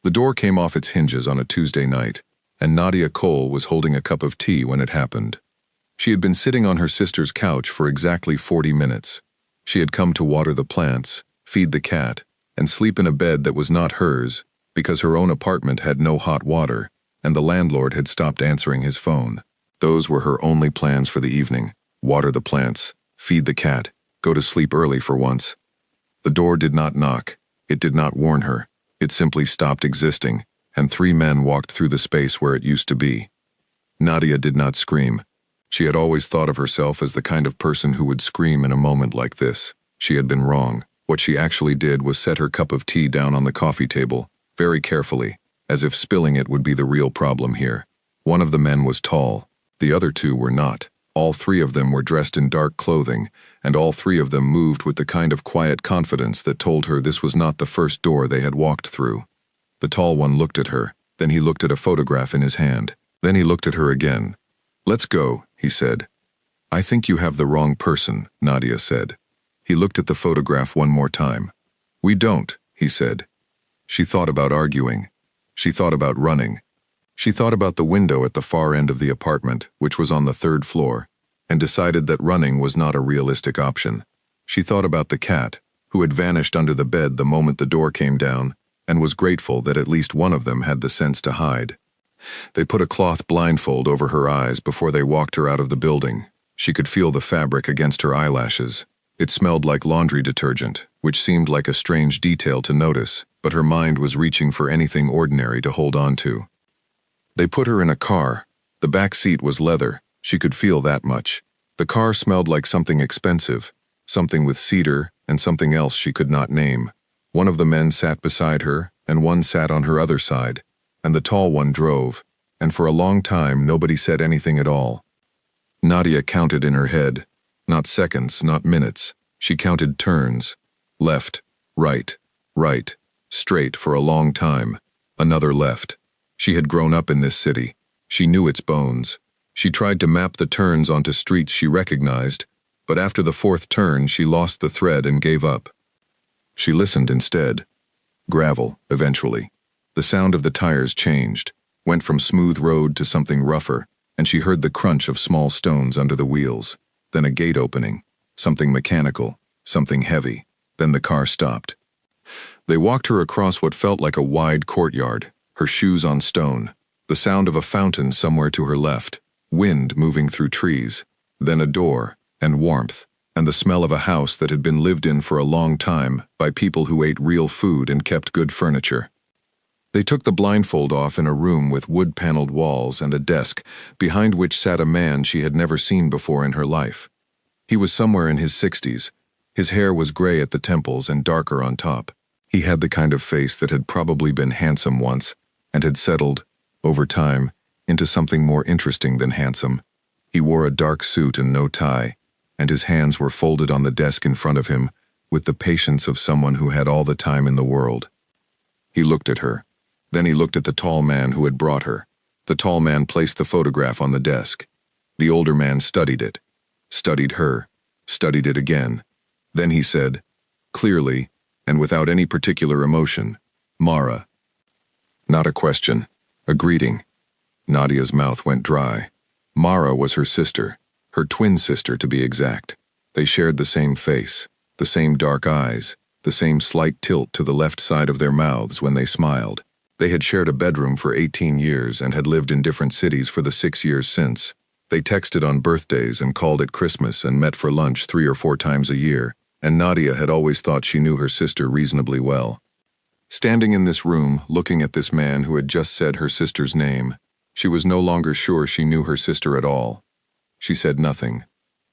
The door came off its hinges on a Tuesday night, and Nadia Cole was holding a cup of tea when it happened. She had been sitting on her sister's couch for exactly 40 minutes. She had come to water the plants, feed the cat, and sleep in a bed that was not hers, because her own apartment had no hot water, and the landlord had stopped answering his phone. Those were her only plans for the evening: water the plants, feed the cat, go to sleep early for once. The door did not knock. It did not warn her. It simply stopped existing, and 3 men walked through the space where it used to be. Nadia did not scream. She had always thought of herself as the kind of person who would scream in a moment like this. She had been wrong. What she actually did was set her cup of tea down on the coffee table, very carefully, as if spilling it would be the real problem here. One of the men was tall. The other 2 were not. All 3 of them were dressed in dark clothing, and all 3 of them moved with the kind of quiet confidence that told her this was not the first door they had walked through. The tall one looked at her, then he looked at a photograph in his hand. Then he looked at her again. "Let's go," he said. "I think you have the wrong person," Nadia said. He looked at the photograph one more time. "We don't," he said. She thought about arguing. She thought about running. She thought about the window at the far end of the apartment, which was on the 3rd floor, and decided that running was not a realistic option. She thought about the cat, who had vanished under the bed the moment the door came down, and was grateful that at least one of them had the sense to hide. They put a cloth blindfold over her eyes before they walked her out of the building. She could feel the fabric against her eyelashes. It smelled like laundry detergent, which seemed like a strange detail to notice, but her mind was reaching for anything ordinary to hold on to. They put her in a car. The back seat was leather. She could feel that much. The car smelled like something expensive, something with cedar and something else she could not name. One of the men sat beside her, and one sat on her other side, and the tall one drove, and for a long time nobody said anything at all. Nadia counted in her head. Not seconds, not minutes. She counted turns. Left, right, straight for a long time. Another left. She had grown up in this city. She knew its bones. She tried to map the turns onto streets she recognized, but after the 4th turn she lost the thread and gave up. She listened instead. Gravel, eventually. The sound of the tires changed, went from smooth road to something rougher, and she heard the crunch of small stones under the wheels. Then a gate opening, something mechanical, something heavy. Then the car stopped. They walked her across what felt like a wide courtyard, her shoes on stone, the sound of a fountain somewhere to her left, wind moving through trees, then a door, and warmth, and the smell of a house that had been lived in for a long time by people who ate real food and kept good furniture. They took the blindfold off in a room with wood-paneled walls and a desk, behind which sat a man she had never seen before in her life. He was somewhere in his 60s. His hair was gray at the temples and darker on top. He had the kind of face that had probably been handsome once, and had settled, over time, into something more interesting than handsome. He wore a dark suit and no tie, and his hands were folded on the desk in front of him, with the patience of someone who had all the time in the world. He looked at her. Then he looked at the tall man who had brought her. The tall man placed the photograph on the desk. The older man studied it, studied her, studied it again. Then he said, clearly, and without any particular emotion, "Mara." Not a question, a greeting. Nadia's mouth went dry. Mara was her sister, her twin sister to be exact. They shared the same face, the same dark eyes, the same slight tilt to the left side of their mouths when they smiled. They had shared a bedroom for 18 years and had lived in different cities for the 6 years since. They texted on birthdays and called at Christmas and met for lunch 3 or 4 times a year, and Nadia had always thought she knew her sister reasonably well. Standing in this room, looking at this man who had just said her sister's name, she was no longer sure she knew her sister at all. She said nothing.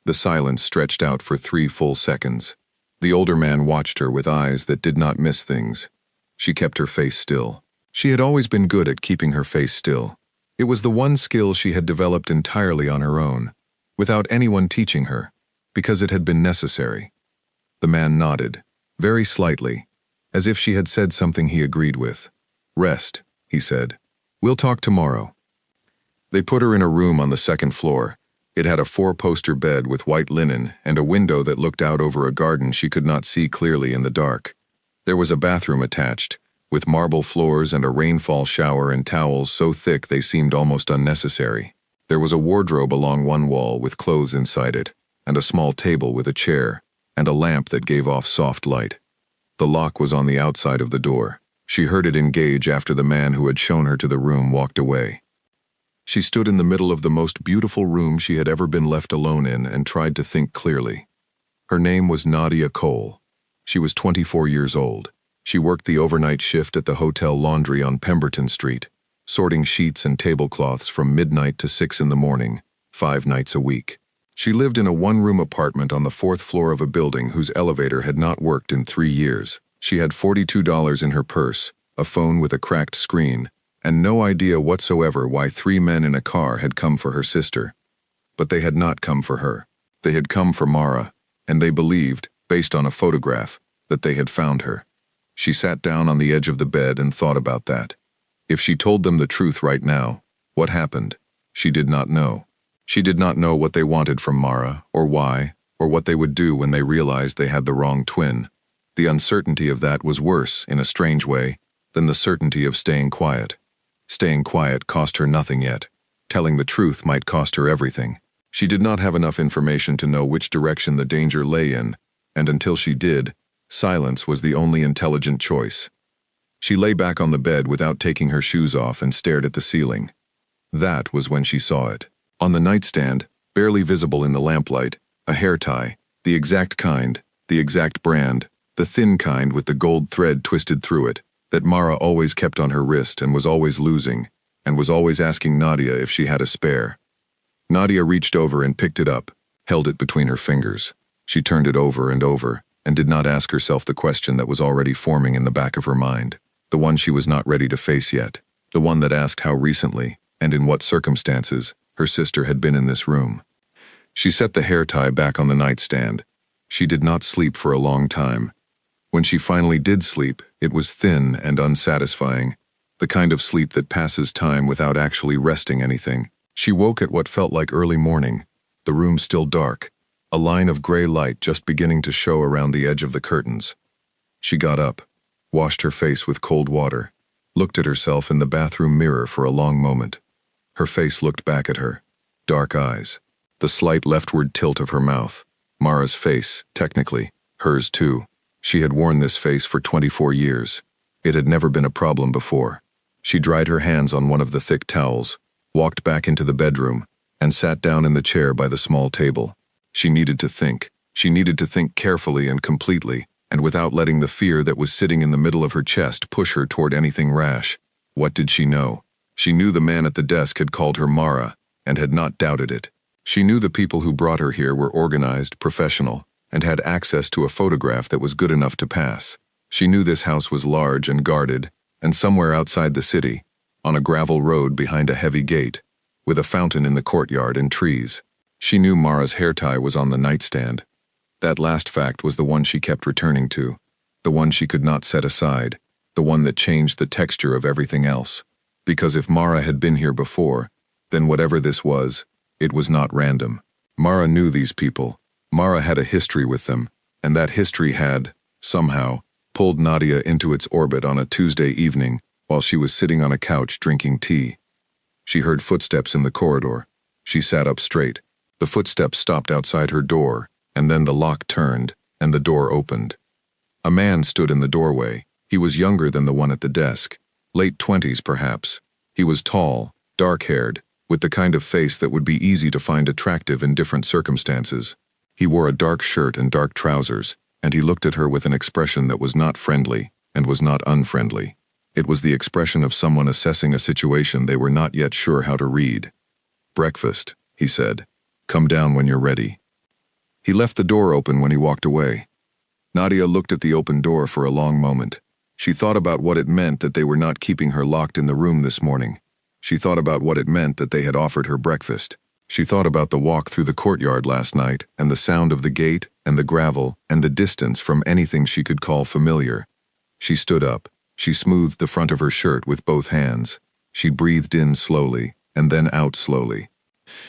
The silence stretched out for 3 full seconds. The older man watched her with eyes that did not miss things. She kept her face still. She had always been good at keeping her face still. It was the one skill she had developed entirely on her own, without anyone teaching her, because it had been necessary. The man nodded, very slightly, as if she had said something he agreed with. "Rest," he said. "We'll talk tomorrow." They put her in a room on the 2nd floor. It had a 4-poster bed with white linen and a window that looked out over a garden she could not see clearly in the dark. There was a bathroom attached, with marble floors and a rainfall shower and towels so thick they seemed almost unnecessary. There was a wardrobe along one wall with clothes inside it, and a small table with a chair, and a lamp that gave off soft light. The lock was on the outside of the door. She heard it engage after the man who had shown her to the room walked away. She stood in the middle of the most beautiful room she had ever been left alone in and tried to think clearly. Her name was Nadia Cole. She was 24 years old. She worked the overnight shift at the hotel laundry on Pemberton Street, sorting sheets and tablecloths from midnight to 6 in the morning, 5 nights a week. She lived in a one-room apartment on the 4th floor of a building whose elevator had not worked in 3 years. She had $42 in her purse, a phone with a cracked screen, and no idea whatsoever why 3 men in a car had come for her sister. But they had not come for her. They had come for Mara, and they believed, based on a photograph, that they had found her. She sat down on the edge of the bed and thought about that. If she told them the truth right now, what happened? She did not know. She did not know what they wanted from Mara, or why, or what they would do when they realized they had the wrong twin. The uncertainty of that was worse, in a strange way, than the certainty of staying quiet. Staying quiet cost her nothing yet. Telling the truth might cost her everything. She did not have enough information to know which direction the danger lay in, and until she did, silence was the only intelligent choice. She lay back on the bed without taking her shoes off and stared at the ceiling. That was when she saw it. On the nightstand, barely visible in the lamplight, a hair tie, the exact kind, the exact brand, the thin kind with the gold thread twisted through it, that Mara always kept on her wrist and was always losing, and was always asking Nadia if she had a spare. Nadia reached over and picked it up, held it between her fingers. She turned it over and over, and did not ask herself the question that was already forming in the back of her mind, the one she was not ready to face yet, the one that asked how recently, and in what circumstances, her sister had been in this room. She set the hair tie back on the nightstand. She did not sleep for a long time. When she finally did sleep, it was thin and unsatisfying, the kind of sleep that passes time without actually resting anything. She woke at what felt like early morning, the room still dark, a line of gray light just beginning to show around the edge of the curtains. She got up, washed her face with cold water, looked at herself in the bathroom mirror for a long moment. Her face looked back at her, dark eyes, the slight leftward tilt of her mouth. Mara's face, technically, hers too. She had worn this face for 24 years. It had never been a problem before. She dried her hands on one of the thick towels, walked back into the bedroom, and sat down in the chair by the small table. She needed to think. She needed to think carefully and completely, and without letting the fear that was sitting in the middle of her chest push her toward anything rash. What did she know? She knew the man at the desk had called her Mara, and had not doubted it. She knew the people who brought her here were organized, professional, and had access to a photograph that was good enough to pass. She knew this house was large and guarded, and somewhere outside the city, on a gravel road behind a heavy gate, with a fountain in the courtyard and trees. She knew Mara's hair tie was on the nightstand. That last fact was the one she kept returning to, the one she could not set aside, the one that changed the texture of everything else. Because if Mara had been here before, then whatever this was, it was not random. Mara knew these people. Mara had a history with them, and that history had, somehow, pulled Nadia into its orbit on a Tuesday evening while she was sitting on a couch drinking tea. She heard footsteps in the corridor. She sat up straight. The footsteps stopped outside her door, and then the lock turned, and the door opened. A man stood in the doorway. He was younger than the one at the desk, late 20s perhaps. He was tall, dark-haired, with the kind of face that would be easy to find attractive in different circumstances. He wore a dark shirt and dark trousers, and he looked at her with an expression that was not friendly and was not unfriendly. It was the expression of someone assessing a situation they were not yet sure how to read. "Breakfast," he said. "Come down when you're ready." He left the door open when he walked away. Nadia looked at the open door for a long moment. She thought about what it meant that they were not keeping her locked in the room this morning. She thought about what it meant that they had offered her breakfast. She thought about the walk through the courtyard last night, and the sound of the gate, and the gravel, and the distance from anything she could call familiar. She stood up. She smoothed the front of her shirt with both hands. She breathed in slowly, and then out slowly.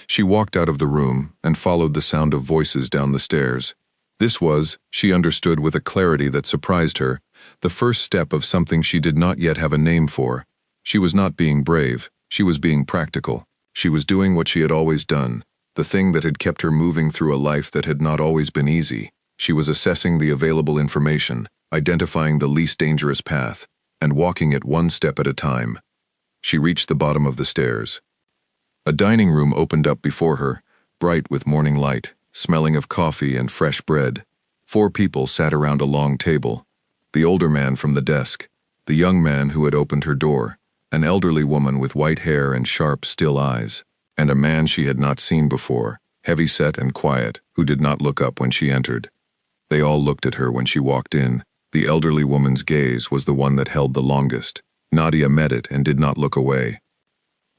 She walked out of the room, and followed the sound of voices down the stairs. This was, she understood with a clarity that surprised her, The first step of something she did not yet have a name for. She was not being brave, she was being practical. She was doing what she had always done, the thing that had kept her moving through a life that had not always been easy. She was assessing the available information, identifying the least dangerous path, and walking it one step at a time. She reached the bottom of the stairs. A dining room opened up before her, bright with morning light, smelling of coffee and fresh bread. 4 people sat around a long table. The older man from the desk, the young man who had opened her door, an elderly woman with white hair and sharp, still eyes, and a man she had not seen before, heavy-set and quiet, who did not look up when she entered. They all looked at her when she walked in. The elderly woman's gaze was the one that held the longest. Nadia met it and did not look away.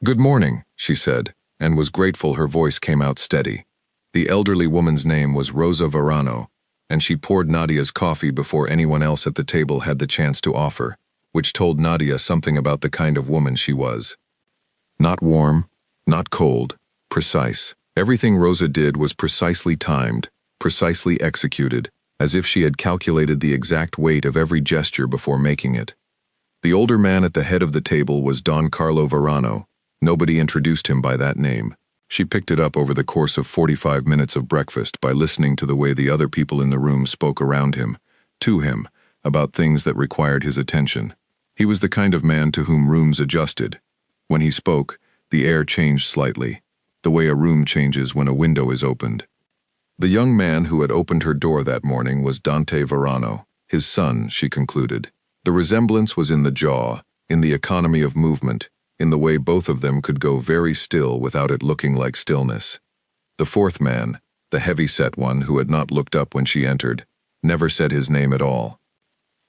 "Good morning," she said, and was grateful her voice came out steady. The elderly woman's name was Rosa Verano, and she poured Nadia's coffee before anyone else at the table had the chance to offer, which told Nadia something about the kind of woman she was. Not warm, not cold, precise. Everything Rosa did was precisely timed, precisely executed, as if she had calculated the exact weight of every gesture before making it. The older man at the head of the table was Don Carlo Verano. Nobody introduced him by that name. She picked it up over the course of 45 minutes of breakfast by listening to the way the other people in the room spoke around him, to him, about things that required his attention. He was the kind of man to whom rooms adjusted. When he spoke, the air changed slightly, the way a room changes when a window is opened. The young man who had opened her door that morning was Dante Verano, his son, she concluded. The resemblance was in the jaw, in the economy of movement, in the way both of them could go very still without it looking like stillness. The fourth man, the heavy-set one who had not looked up when she entered, never said his name at all.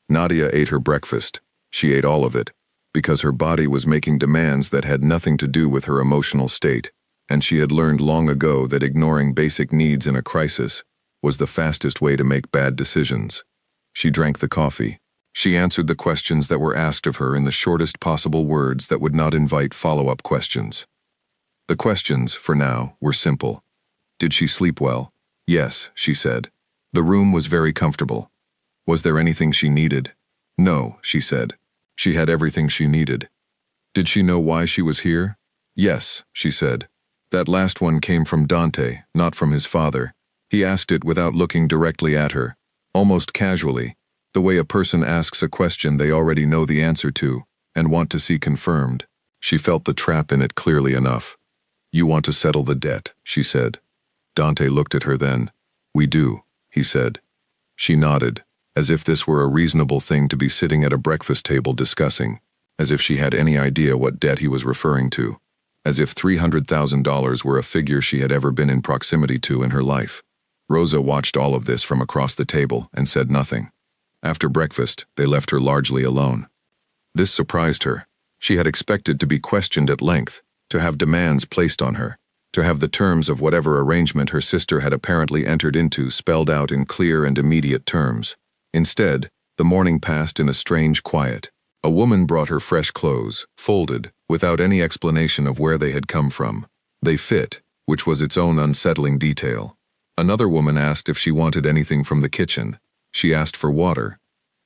Nadia ate her breakfast. She ate all of it, because her body was making demands that had nothing to do with her emotional state, and she had learned long ago that ignoring basic needs in a crisis was the fastest way to make bad decisions. She drank the coffee. She answered the questions that were asked of her in the shortest possible words that would not invite follow-up questions. The questions, for now, were simple. Did she sleep well? Yes, she said. The room was very comfortable. Was there anything she needed? No, she said. She had everything she needed. Did she know why she was here? Yes, she said. That last one came from Dante, not from his father. He asked it without looking directly at her, almost casually, the way a person asks a question they already know the answer to and want to see confirmed. She felt the trap in it clearly enough. You want to settle the debt, she said. Dante looked at her then. We do, he said. She nodded, as if this were a reasonable thing to be sitting at a breakfast table discussing, as if she had any idea what debt he was referring to, as if $300,000 were a figure she had ever been in proximity to in her life. Rosa watched all of this from across the table and said nothing. After breakfast, they left her largely alone. This surprised her. She had expected to be questioned at length, to have demands placed on her, to have the terms of whatever arrangement her sister had apparently entered into spelled out in clear and immediate terms. Instead, the morning passed in a strange quiet. A woman brought her fresh clothes, folded, without any explanation of where they had come from. They fit, which was its own unsettling detail. Another woman asked if she wanted anything from the kitchen. She asked for water.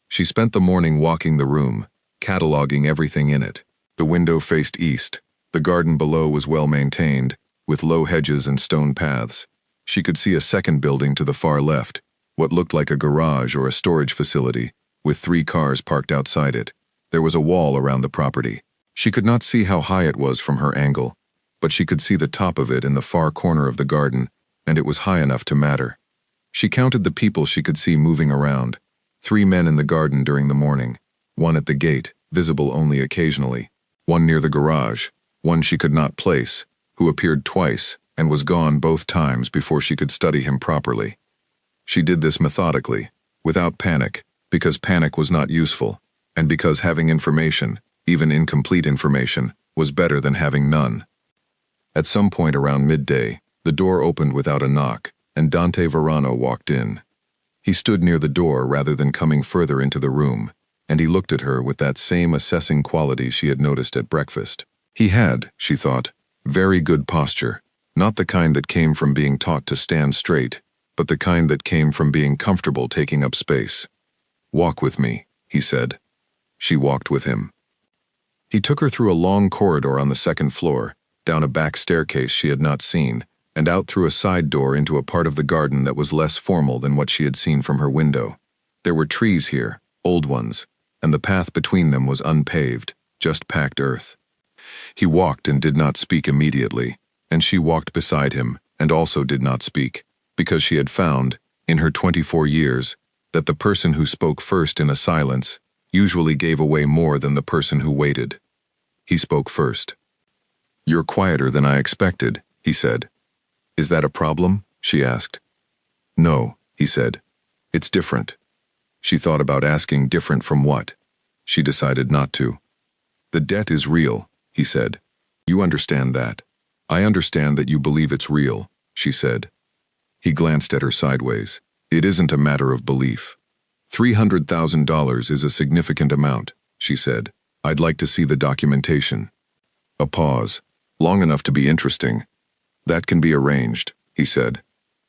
She spent the morning walking the room, cataloging everything in it. The window faced east. The garden below was well maintained, with low hedges and stone paths. She could see a second building to the far left, what looked like a garage or a storage facility, with 3 cars parked outside it. There was a wall around the property. She could not see how high it was from her angle, but she could see the top of it in the far corner of the garden, and it was high enough to matter. She counted the people she could see moving around. 3 men in the garden during the morning, 1 at the gate, visible only occasionally, 1 near the garage, 1 she could not place, who appeared twice and was gone both times before she could study him properly. She did this methodically, without panic, because panic was not useful, and because having information, even incomplete information, was better than having none. At some point around midday, the door opened without a knock, and Dante Verano walked in. He stood near the door rather than coming further into the room, and he looked at her with that same assessing quality she had noticed at breakfast. He had, she thought, very good posture, not the kind that came from being taught to stand straight, but the kind that came from being comfortable taking up space. Walk with me, he said. She walked with him. He took her through a long corridor on the second floor, down a back staircase she had not seen, and out through a side door into a part of the garden that was less formal than what she had seen from her window. There were trees here, old ones, and the path between them was unpaved, just packed earth. He walked and did not speak immediately, and she walked beside him and also did not speak, because she had found, in her 24 years, that the person who spoke first in a silence usually gave away more than the person who waited. He spoke first. "You're quieter than I expected," he said. "Is that a problem?" she asked. "No," he said. "It's different." She thought about asking different from what. She decided not to. "The debt is real," he said. "You understand that. I understand that you believe it's real," she said. He glanced at her sideways. "It isn't a matter of belief. $300,000 is a significant amount," she said. "I'd like to see the documentation." A pause, long enough to be interesting. "That can be arranged," he said.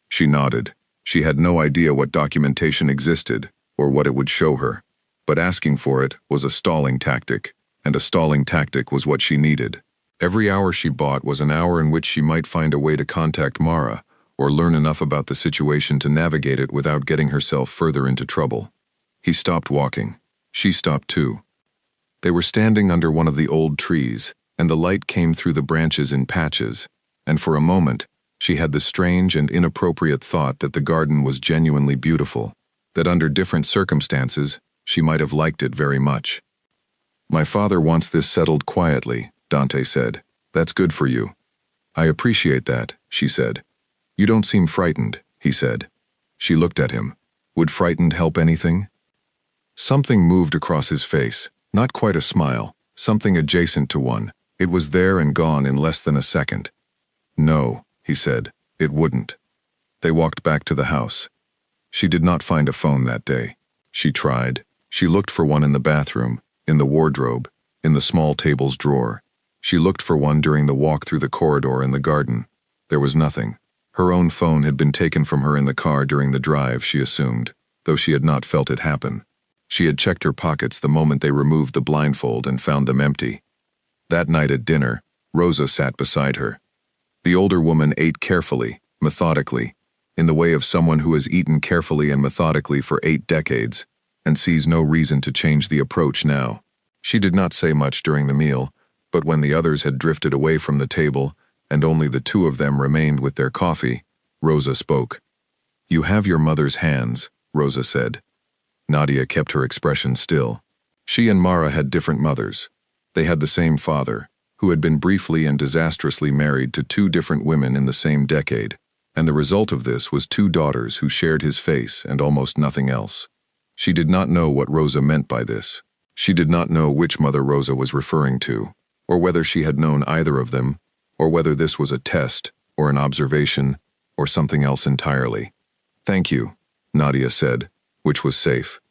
She nodded. She had no idea what documentation existed or what it would show her, but asking for it was a stalling tactic, and a stalling tactic was what she needed. Every hour she bought was an hour in which she might find a way to contact Mara or learn enough about the situation to navigate it without getting herself further into trouble. He stopped walking. She stopped too. They were standing under one of the old trees, and the light came through the branches in patches, and for a moment, she had the strange and inappropriate thought that the garden was genuinely beautiful, that under different circumstances, she might have liked it very much. "My father wants this settled quietly," Dante said. "That's good for you." "I appreciate that," she said. "You don't seem frightened," he said. She looked at him. Would frightened help anything? Something moved across his face, not quite a smile, something adjacent to one. It was there and gone in less than a second. "No," he said, "it wouldn't." They walked back to the house. She did not find a phone that day. She tried. She looked for one in the bathroom, in the wardrobe, in the small table's drawer. She looked for one during the walk through the corridor in the garden. There was nothing. Her own phone had been taken from her in the car during the drive, she assumed, though she had not felt it happen. She had checked her pockets the moment they removed the blindfold and found them empty. That night at dinner, Rosa sat beside her. The older woman ate carefully, methodically, in the way of someone who has eaten carefully and methodically for 8 decades, and sees no reason to change the approach now. She did not say much during the meal, but when the others had drifted away from the table, and only the two of them remained with their coffee, Rosa spoke. "You have your mother's hands," Rosa said. Nadia kept her expression still. She and Mara had different mothers. They had the same father, who had been briefly and disastrously married to 2 different women in the same decade, and the result of this was 2 daughters who shared his face and almost nothing else. She did not know what Rosa meant by this. She did not know which mother Rosa was referring to, or whether she had known either of them, or whether this was a test, or an observation, or something else entirely. "Thank you," Nadia said, which was safe.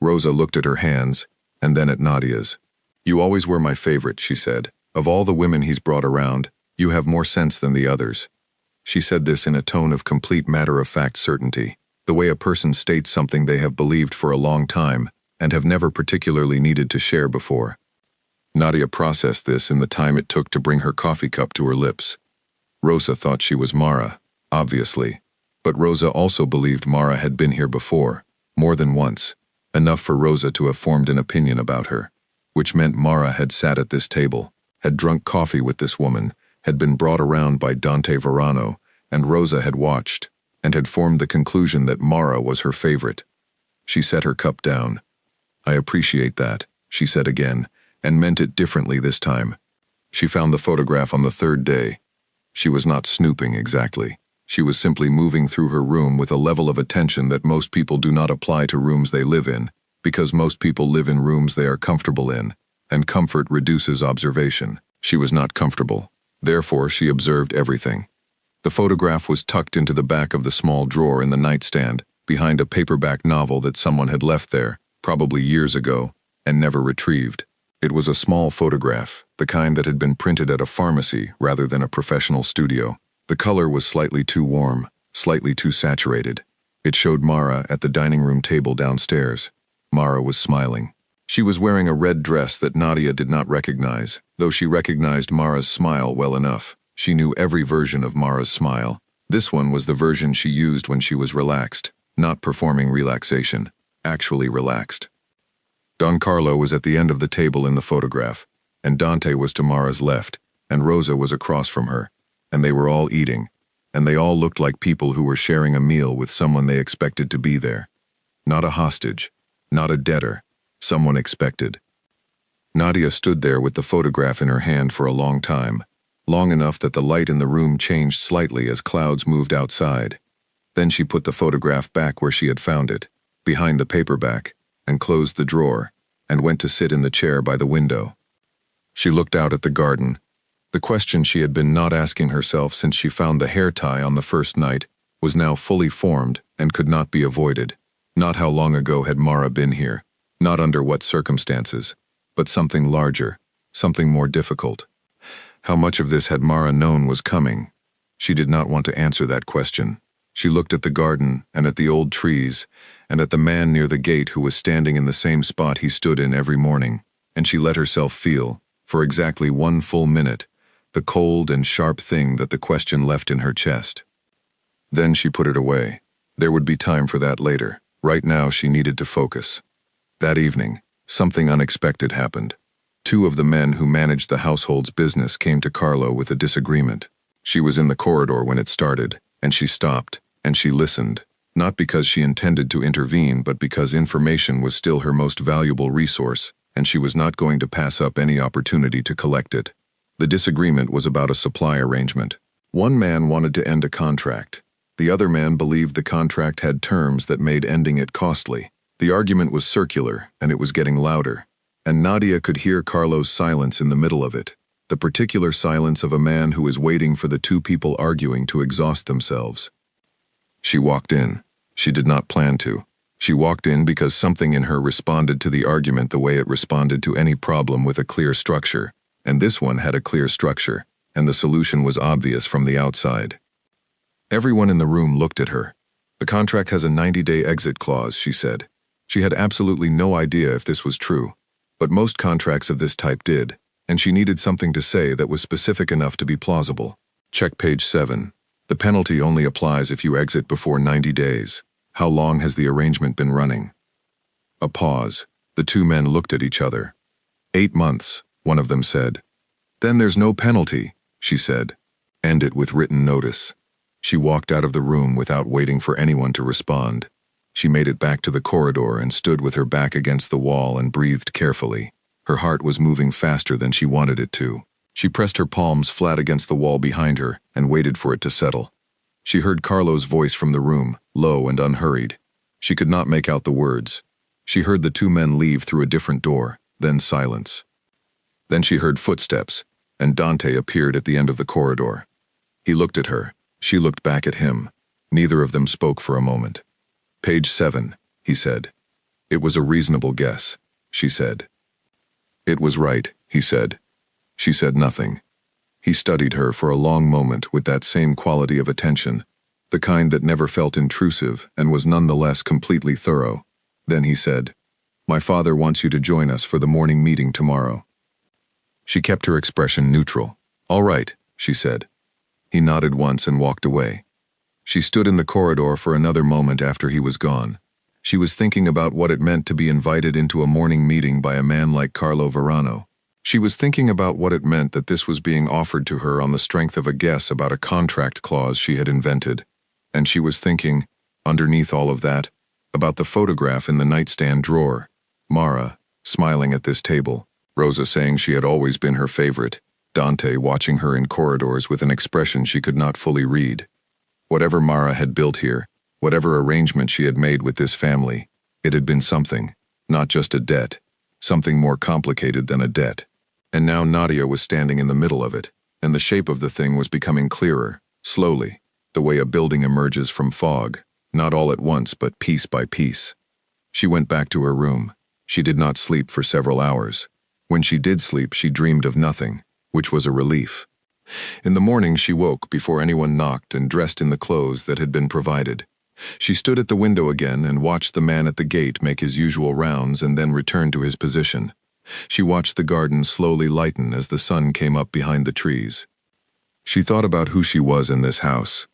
Rosa looked at her hands, and then at Nadia's. "You always were my favorite," she said. "Of all the women he's brought around, you have more sense than the others." She said this in a tone of complete matter-of-fact certainty, the way a person states something they have believed for a long time and have never particularly needed to share before. Nadia processed this in the time it took to bring her coffee cup to her lips. Rosa thought she was Mara, obviously, but Rosa also believed Mara had been here before, more than once, enough for Rosa to have formed an opinion about her, which meant Mara had sat at this table, had drunk coffee with this woman, had been brought around by Dante Verano, and Rosa had watched, and had formed the conclusion that Mara was her favorite. She set her cup down. "I appreciate that," she said again, and meant it differently this time. She found the photograph on the 3rd day. She was not snooping exactly. She was simply moving through her room with a level of attention that most people do not apply to rooms they live in, because most people live in rooms they are comfortable in, and comfort reduces observation. She was not comfortable. Therefore, she observed everything. The photograph was tucked into the back of the small drawer in the nightstand, behind a paperback novel that someone had left there, probably years ago, and never retrieved. It was a small photograph, the kind that had been printed at a pharmacy rather than a professional studio. The color was slightly too warm, slightly too saturated. It showed Mara at the dining room table downstairs. Mara was smiling. She was wearing a red dress that Nadia did not recognize, though she recognized Mara's smile well enough. She knew every version of Mara's smile. This one was the version she used when she was relaxed, not performing relaxation, actually relaxed. Don Carlo was at the end of the table in the photograph, and Dante was to Mara's left, and Rosa was across from her, and they were all eating, and they all looked like people who were sharing a meal with someone they expected to be there. Not a hostage, not a debtor, someone expected. Nadia stood there with the photograph in her hand for a long time, long enough that the light in the room changed slightly as clouds moved outside. Then she put the photograph back where she had found it, behind the paperback, and closed the drawer, and went to sit in the chair by the window. She looked out at the garden. The question she had been not asking herself since she found the hair tie on the first night was now fully formed and could not be avoided. Not how long ago had Mara been here, not under what circumstances, but something larger, something more difficult. How much of this had Mara known was coming? She did not want to answer that question. She looked at the garden and at the old trees and at the man near the gate who was standing in the same spot he stood in every morning, and she let herself feel, for exactly 1 full minute, the cold and sharp thing that the question left in her chest. Then she put it away. There would be time for that later. Right now she needed to focus. That evening, something unexpected happened. 2 of the men who managed the household's business came to Carlo with a disagreement. She was in the corridor when it started, and she stopped, and she listened, not because she intended to intervene but because information was still her most valuable resource, and she was not going to pass up any opportunity to collect it. The disagreement was about a supply arrangement. One man wanted to end a contract. The other man believed the contract had terms that made ending it costly. The argument was circular, and it was getting louder. And Nadia could hear Carlo's silence in the middle of it, the particular silence of a man who is waiting for the 2 people arguing to exhaust themselves. She walked in. She did not plan to. She walked in because something in her responded to the argument the way it responded to any problem with a clear structure, and this one had a clear structure, and the solution was obvious from the outside. Everyone in the room looked at her. The contract has a 90-day exit clause, she said. She had absolutely no idea if this was true, but most contracts of this type did, and she needed something to say that was specific enough to be plausible. Check page 7. The penalty only applies if you exit before 90 days. How long has the arrangement been running? A pause. The 2 men looked at each other. 8 months, one of them said. Then there's no penalty, she said. End it with written notice. She walked out of the room without waiting for anyone to respond. She made it back to the corridor and stood with her back against the wall and breathed carefully. Her heart was moving faster than she wanted it to. She pressed her palms flat against the wall behind her and waited for it to settle. She heard Carlo's voice from the room, low and unhurried. She could not make out the words. She heard the 2 men leave through a different door, then silence. Then she heard footsteps, and Dante appeared at the end of the corridor. He looked at her. She looked back at him. Neither of them spoke for a moment. Page 7, he said. It was a reasonable guess, she said. It was right, he said. She said nothing. He studied her for a long moment with that same quality of attention, the kind that never felt intrusive and was nonetheless completely thorough. Then he said, "My father wants you to join us for the morning meeting tomorrow." She kept her expression neutral. "All right," she said. He nodded once and walked away. She stood in the corridor for another moment after he was gone. She was thinking about what it meant to be invited into a morning meeting by a man like Carlo Verano. She was thinking about what it meant that this was being offered to her on the strength of a guess about a contract clause she had invented. And she was thinking, underneath all of that, about the photograph in the nightstand drawer. Mara, smiling at this table. Rosa saying she had always been her favorite. Dante watching her in corridors with an expression she could not fully read. Whatever Mara had built here, whatever arrangement she had made with this family, it had been something, not just a debt, something more complicated than a debt. And now Nadia was standing in the middle of it, and the shape of the thing was becoming clearer, slowly, the way a building emerges from fog, not all at once but piece by piece. She went back to her room. She did not sleep for several hours. When she did sleep, she dreamed of nothing, which was a relief. In the morning she woke before anyone knocked and dressed in the clothes that had been provided. She stood at the window again and watched the man at the gate make his usual rounds and then return to his position. She watched the garden slowly lighten as the sun came up behind the trees. She thought about who she was in this house.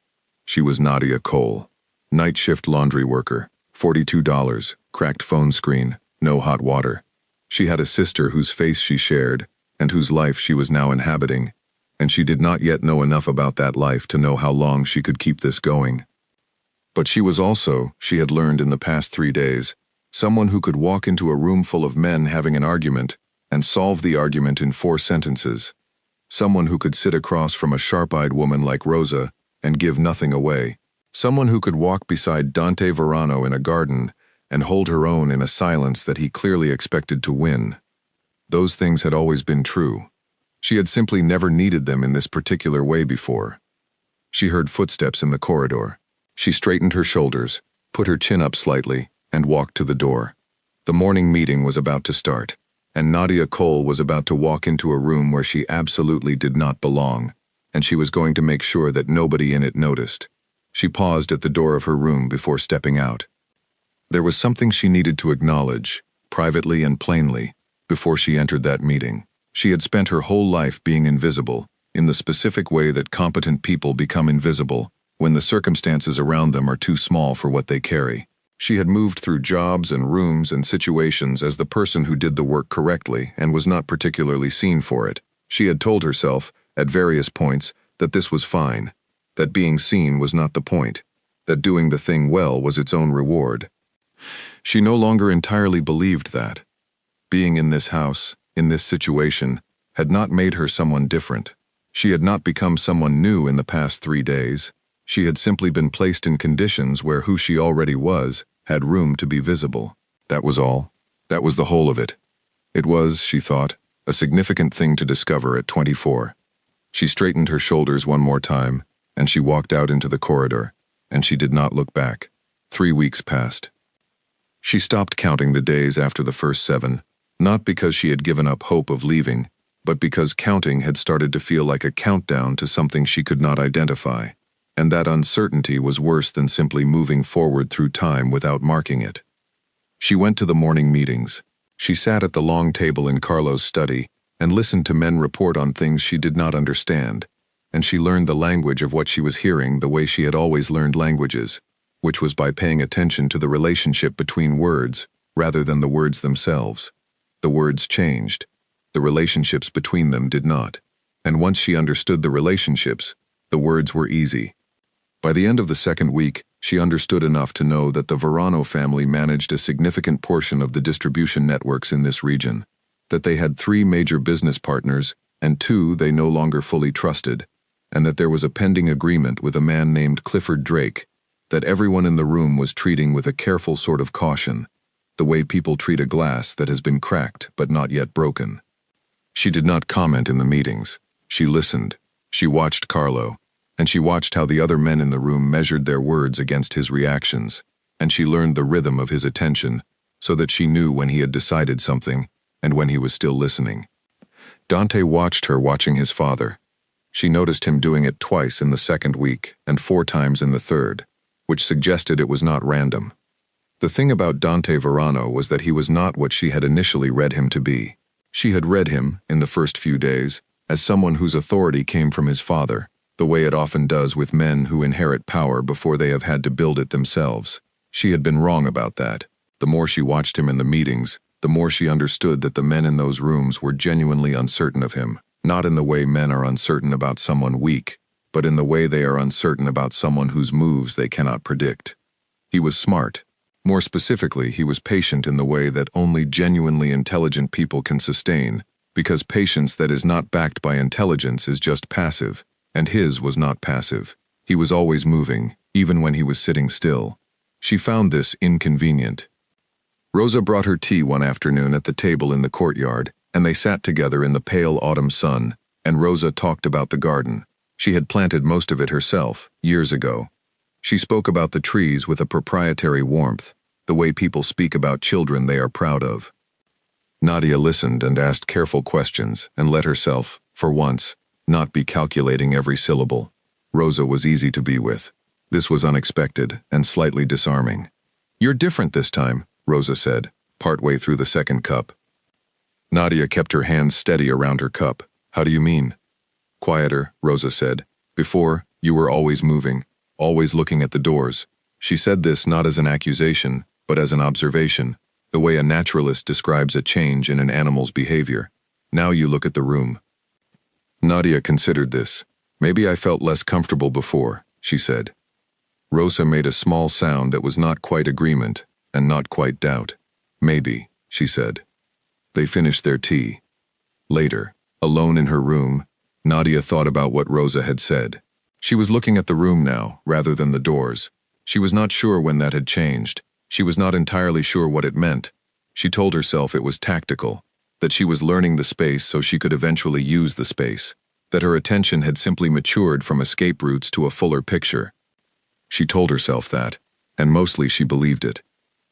She was Nadia Cole, night shift laundry worker, $42, cracked phone screen, no hot water. She had a sister whose face she shared and whose life she was now inhabiting, and she did not yet know enough about that life to know how long she could keep this going. But she was also, she had learned in the past 3 days, someone who could walk into a room full of men having an argument and solve the argument in 4 sentences. Someone who could sit across from a sharp-eyed woman like Rosa and give nothing away. Someone who could walk beside Dante Verano in a garden and hold her own in a silence that he clearly expected to win. Those things had always been true. She had simply never needed them in this particular way before. She heard footsteps in the corridor. She straightened her shoulders, put her chin up slightly, and walked to the door. The morning meeting was about to start, and Nadia Cole was about to walk into a room where she absolutely did not belong, and she was going to make sure that nobody in it noticed. She paused at the door of her room before stepping out. There was something she needed to acknowledge, privately and plainly, before she entered that meeting. She had spent her whole life being invisible, in the specific way that competent people become invisible when the circumstances around them are too small for what they carry. She had moved through jobs and rooms and situations as the person who did the work correctly and was not particularly seen for it. She had told herself, at various points, that this was fine, that being seen was not the point, that doing the thing well was its own reward. She no longer entirely believed that. Being in this house, in this situation, had not made her someone different. She had not become someone new in the past 3 days. She had simply been placed in conditions where who she already was had room to be visible. That was all. That was the whole of it. It was, she thought, a significant thing to discover at 24. She straightened her shoulders one more time, and she walked out into the corridor, and she did not look back. 3 weeks passed. She stopped counting the days after the first 7, not because she had given up hope of leaving, but because counting had started to feel like a countdown to something she could not identify. And that uncertainty was worse than simply moving forward through time without marking it. She went to the morning meetings. She sat at the long table in Carlo's study and listened to men report on things she did not understand, and she learned the language of what she was hearing the way she had always learned languages, which was by paying attention to the relationship between words rather than the words themselves. The words changed. The relationships between them did not. And once she understood the relationships, the words were easy. By the end of the 2nd week, she understood enough to know that the Verano family managed a significant portion of the distribution networks in this region, that they had 3 major business partners and 2 they no longer fully trusted, and that there was a pending agreement with a man named Clifford Drake that everyone in the room was treating with a careful sort of caution, the way people treat a glass that has been cracked but not yet broken. She did not comment in the meetings. She listened. She watched Carlo, and she watched how the other men in the room measured their words against his reactions, and she learned the rhythm of his attention so that she knew when he had decided something and when he was still listening. Dante watched her watching his father. She noticed him doing it twice in the 2nd week and 4 times in the 3rd, which suggested it was not random. The thing about Dante Verano was that he was not what she had initially read him to be. She had read him, in the first few days, as someone whose authority came from his father, the way it often does with men who inherit power before they have had to build it themselves. She had been wrong about that. The more she watched him in the meetings, the more she understood that the men in those rooms were genuinely uncertain of him, not in the way men are uncertain about someone weak, but in the way they are uncertain about someone whose moves they cannot predict. He was smart. More specifically, he was patient in the way that only genuinely intelligent people can sustain, because patience that is not backed by intelligence is just passive, and his was not passive. He was always moving, even when he was sitting still. She found this inconvenient. Rosa brought her tea one afternoon at the table in the courtyard, and they sat together in the pale autumn sun, and Rosa talked about the garden. She had planted most of it herself, years ago. She spoke about the trees with a proprietary warmth, the way people speak about children they are proud of. Nadia listened and asked careful questions and let herself, for once, not be calculating every syllable. Rosa was easy to be with. This was unexpected and slightly disarming. "You're different this time," Rosa said, partway through the second cup. Nadia kept her hands steady around her cup. "How do you mean?" "Quieter," Rosa said. "Before, you were always moving, always looking at the doors." She said this not as an accusation, but as an observation, the way a naturalist describes a change in an animal's behavior. "Now you look at the room." Nadia considered this. "Maybe I felt less comfortable before," she said. Rosa made a small sound that was not quite agreement and not quite doubt. "Maybe," she said. They finished their tea. Later, alone in her room, Nadia thought about what Rosa had said. She was looking at the room now, rather than the doors. She was not sure when that had changed. She was not entirely sure what it meant. She told herself it was tactical, that she was learning the space so she could eventually use the space, that her attention had simply matured from escape routes to a fuller picture. She told herself that, and mostly she believed it.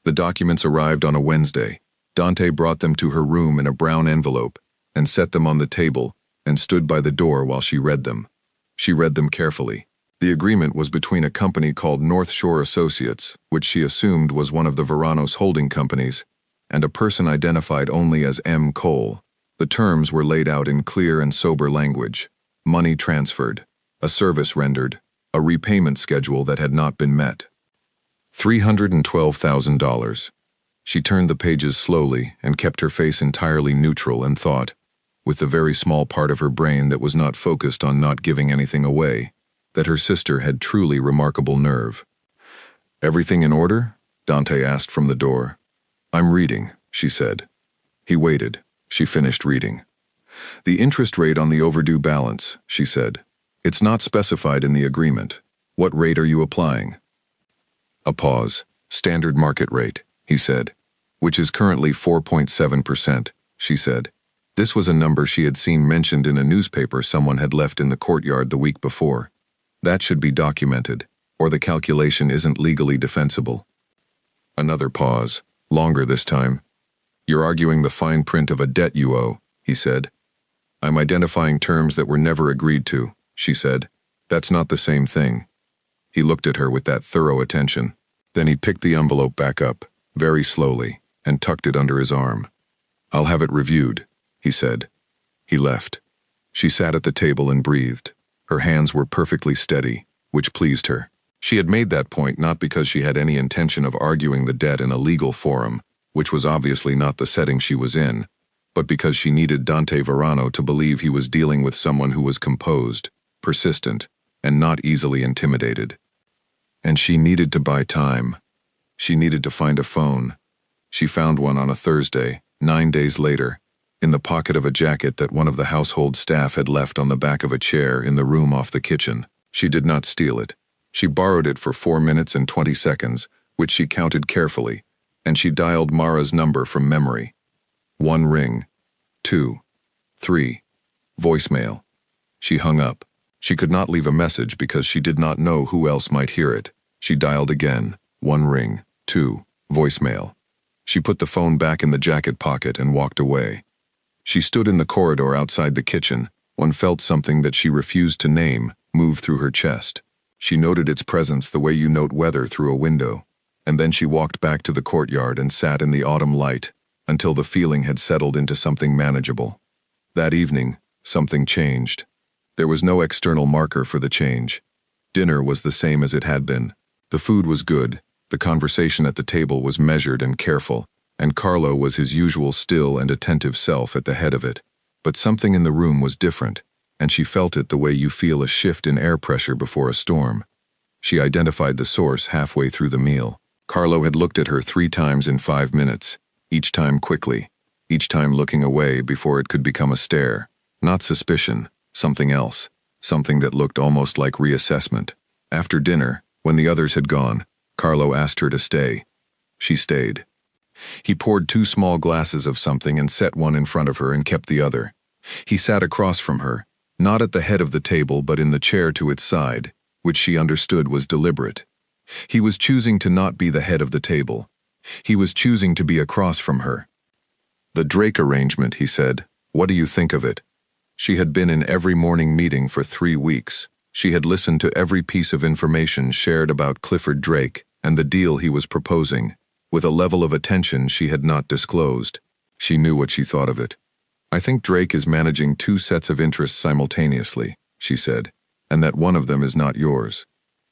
The documents arrived on a Wednesday. Dante brought them to her room in a brown envelope and set them on the table and stood by the door while she read them. She read them carefully. The agreement was between a company called North Shore Associates, which she assumed was one of the Veranos holding companies, and a person identified only as M. Cole. The terms were laid out in clear and sober language. Money transferred, a service rendered, a repayment schedule that had not been met. $312,000. She turned the pages slowly and kept her face entirely neutral and thought, with the very small part of her brain that was not focused on not giving anything away, that her sister had truly remarkable nerve. "Everything in order?" Dante asked from the door. "I'm reading," she said. He waited. She finished reading. "The interest rate on the overdue balance," she said. "It's not specified in the agreement. What rate are you applying?" A pause. "Standard market rate," he said. "Which is currently 4.7%, she said. This was a number she had seen mentioned in a newspaper someone had left in the courtyard the week before. That should be documented, or the calculation isn't legally defensible. Another pause, longer this time. "You're arguing the fine print of a debt you owe," he said. "I'm identifying terms that were never agreed to," she said. "That's not the same thing." He looked at her with that thorough attention. Then he picked the envelope back up, very slowly, and tucked it under his arm. "I'll have it reviewed," he said. He left. She sat at the table and breathed. Her hands were perfectly steady, which pleased her. She had made that point not because she had any intention of arguing the debt in a legal forum, which was obviously not the setting she was in, but because she needed Dante Verano to believe he was dealing with someone who was composed, persistent, and not easily intimidated. And she needed to buy time. She needed to find a phone. She found one on a Thursday, 9 days later, in the pocket of a jacket that one of the household staff had left on the back of a chair in the room off the kitchen. She did not steal it. She borrowed it for 4 minutes and 20 seconds, which she counted carefully, and she dialed Mara's number from memory. 1 ring. 2. 3. Voicemail. She hung up. She could not leave a message because she did not know who else might hear it. She dialed again. 1 ring. 2. Voicemail. She put the phone back in the jacket pocket and walked away. She stood in the corridor outside the kitchen. One felt something that she refused to name move through her chest. She noted its presence the way you note weather through a window, and then she walked back to the courtyard and sat in the autumn light until the feeling had settled into something manageable. That evening, something changed. There was no external marker for the change. Dinner was the same as it had been. The food was good, the conversation at the table was measured and careful, and Carlo was his usual still and attentive self at the head of it. But something in the room was different, and she felt it the way you feel a shift in air pressure before a storm. She identified the source halfway through the meal. Carlo had looked at her 3 times in 5 minutes, each time quickly, each time looking away before it could become a stare. Not suspicion, something else, something that looked almost like reassessment. After dinner, when the others had gone, Carlo asked her to stay. She stayed. He poured 2 small glasses of something and set one in front of her and kept the other. He sat across from her, not at the head of the table but in the chair to its side, which she understood was deliberate. He was choosing to not be the head of the table. He was choosing to be across from her. "The Drake arrangement," he said. "What do you think of it?" She had been in every morning meeting for 3 weeks. She had listened to every piece of information shared about Clifford Drake and the deal he was proposing, with a level of attention she had not disclosed. She knew what she thought of it. "I think Drake is managing two sets of interests simultaneously," she said, "and that one of them is not yours."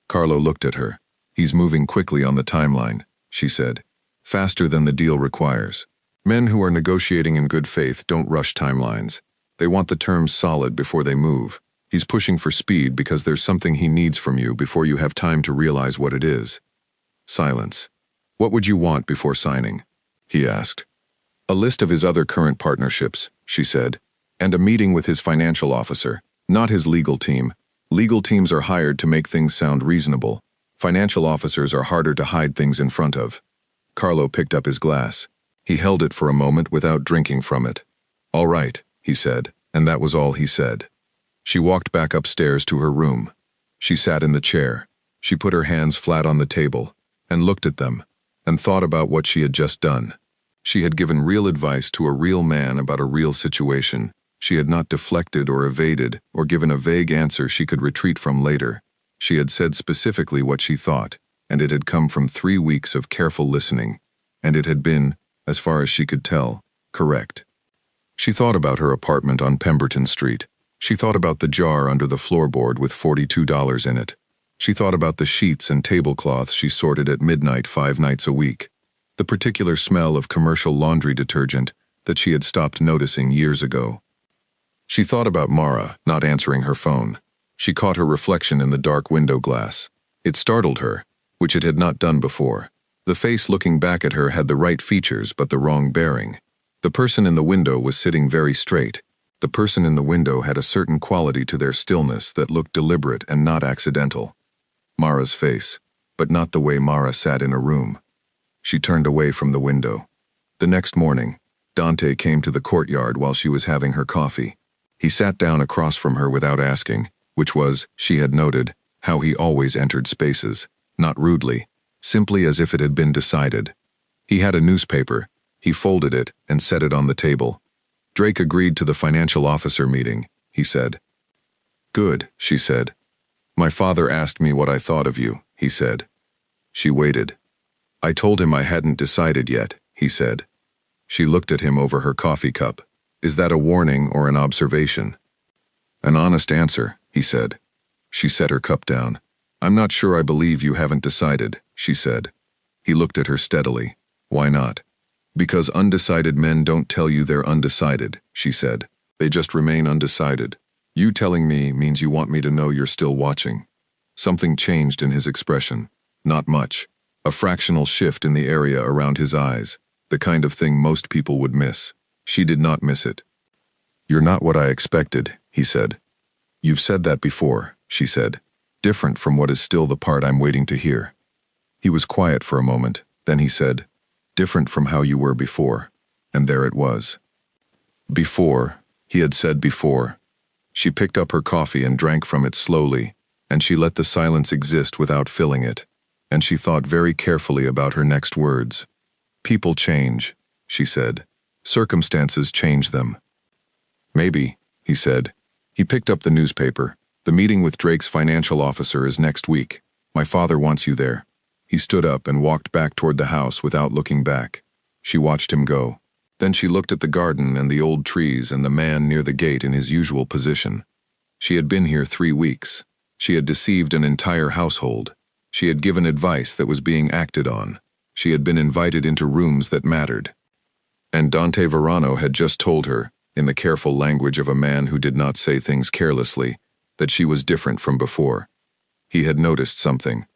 Carlo looked at her. "He's moving quickly on the timeline," she said. "Faster than the deal requires. Men who are negotiating in good faith don't rush timelines. They want the terms solid before they move. He's pushing for speed because there's something he needs from you before you have time to realize what it is." Silence. "What would you want before signing?" he asked. "A list of his other current partnerships," she said, "and a meeting with his financial officer, not his legal team. Legal teams are hired to make things sound reasonable. Financial officers are harder to hide things in front of." Carlo picked up his glass. He held it for a moment without drinking from it. "All right," he said, and that was all he said. She walked back upstairs to her room. She sat in the chair. She put her hands flat on the table, and looked at them, and thought about what she had just done. She had given real advice to a real man about a real situation. She had not deflected or evaded, or given a vague answer she could retreat from later. She had said specifically what she thought, and it had come from 3 weeks of careful listening, and it had been, as far as she could tell, correct. She thought about her apartment on Pemberton Street. She thought about the jar under the floorboard with $42 in it. She thought about the sheets and tablecloths she sorted at midnight 5 nights a week. The particular smell of commercial laundry detergent that she had stopped noticing years ago. She thought about Mara not answering her phone. She caught her reflection in the dark window glass. It startled her, which it had not done before. The face looking back at her had the right features but the wrong bearing. The person in the window was sitting very straight. The person in the window had a certain quality to their stillness that looked deliberate and not accidental. Mara's face, but not the way Mara sat in a room. She turned away from the window. The next morning, Dante came to the courtyard while she was having her coffee. He sat down across from her without asking, which was, she had noted, how he always entered spaces, not rudely, simply as if it had been decided. He had a newspaper. He folded it and set it on the table. "Drake agreed to the financial officer meeting," he said. "Good," she said. "My father asked me what I thought of you," he said. She waited. "I told him I hadn't decided yet," he said. She looked at him over her coffee cup. "Is that a warning or an observation?" "An honest answer," he said. She set her cup down. "I'm not sure I believe you haven't decided," she said. He looked at her steadily. "Why not?" "Because undecided men don't tell you they're undecided," she said. "They just remain undecided. You telling me means you want me to know you're still watching." Something changed in his expression. Not much. A fractional shift in the area around his eyes. The kind of thing most people would miss. She did not miss it. "You're not what I expected," he said. "You've said that before," she said. "Different from what is still the part I'm waiting to hear." He was quiet for a moment. Then he said, "Different from how you were before." And there it was. Before, he had said before. She picked up her coffee and drank from it slowly, and she let the silence exist without filling it, and she thought very carefully about her next words. "People change," she said. "Circumstances change them." "Maybe," he said. He picked up the newspaper. "The meeting with Drake's financial officer is next week. My father wants you there." He stood up and walked back toward the house without looking back. She watched him go. Then she looked at the garden and the old trees and the man near the gate in his usual position. She had been here 3 weeks. She had deceived an entire household. She had given advice that was being acted on. She had been invited into rooms that mattered. And Dante Verano had just told her, in the careful language of a man who did not say things carelessly, that she was different from before. He had noticed something.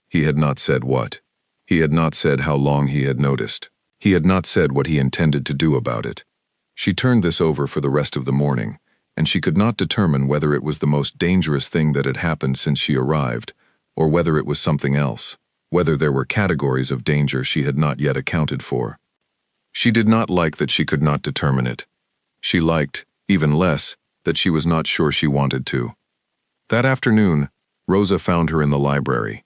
He had not said what. He had not said how long he had noticed. He had not said what he intended to do about it. She turned this over for the rest of the morning, and she could not determine whether it was the most dangerous thing that had happened since she arrived, or whether it was something else, whether there were categories of danger she had not yet accounted for. She did not like that she could not determine it. She liked, even less, that she was not sure she wanted to. That afternoon, Rosa found her in the library.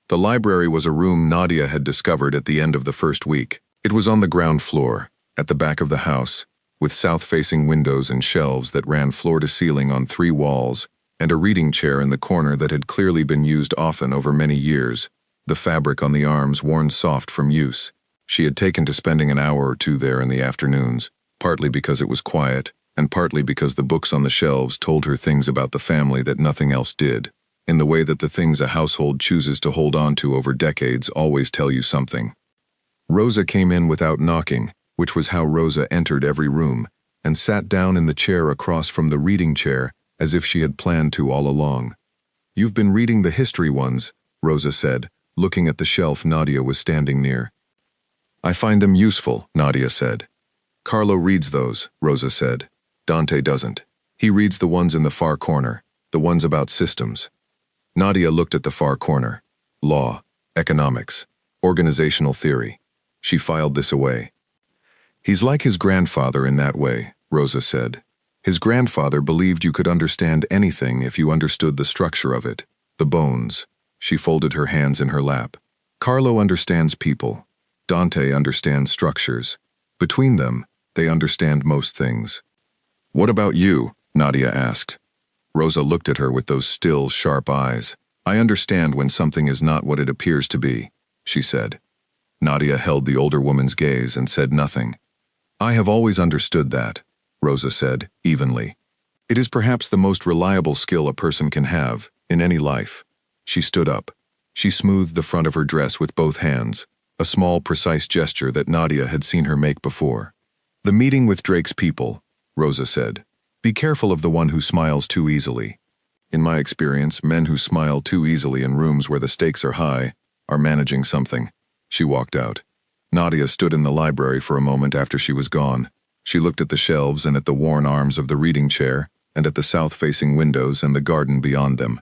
The library was a room Nadia had discovered at the end of the first week. It was on the ground floor, at the back of the house, with south-facing windows and shelves that ran floor to ceiling on 3 walls, and a reading chair in the corner that had clearly been used often over many years, the fabric on the arms worn soft from use. She had taken to spending an hour or two there in the afternoons, partly because it was quiet, and partly because the books on the shelves told her things about the family that nothing else did, in the way that the things a household chooses to hold on to over decades always tell you something. Rosa came in without knocking, which was how Rosa entered every room, and sat down in the chair across from the reading chair, as if she had planned to all along. "You've been reading the history ones," Rosa said, looking at the shelf Nadia was standing near. "I find them useful," Nadia said. "Carlo reads those," Rosa said. "Dante doesn't. He reads the ones in the far corner, the ones about systems." Nadia looked at the far corner. Law, economics, organizational theory. She filed this away. "He's like his grandfather in that way," Rosa said. "His grandfather believed you could understand anything if you understood the structure of it, the bones." She folded her hands in her lap. "Carlo understands people. Dante understands structures. Between them, they understand most things." "What about you?" Nadia asked. Rosa looked at her with those still, sharp eyes. "I understand when something is not what it appears to be," she said. Nadia held the older woman's gaze and said nothing. "I have always understood that," Rosa said, evenly. "It is perhaps the most reliable skill a person can have, in any life." She stood up. She smoothed the front of her dress with both hands, a small, precise gesture that Nadia had seen her make before. "The meeting with Drake's people," Rosa said. "Be careful of the one who smiles too easily. In my experience, men who smile too easily in rooms where the stakes are high are managing something." She walked out. Nadia stood in the library for a moment after she was gone. She looked at the shelves and at the worn arms of the reading chair, and at the south-facing windows and the garden beyond them.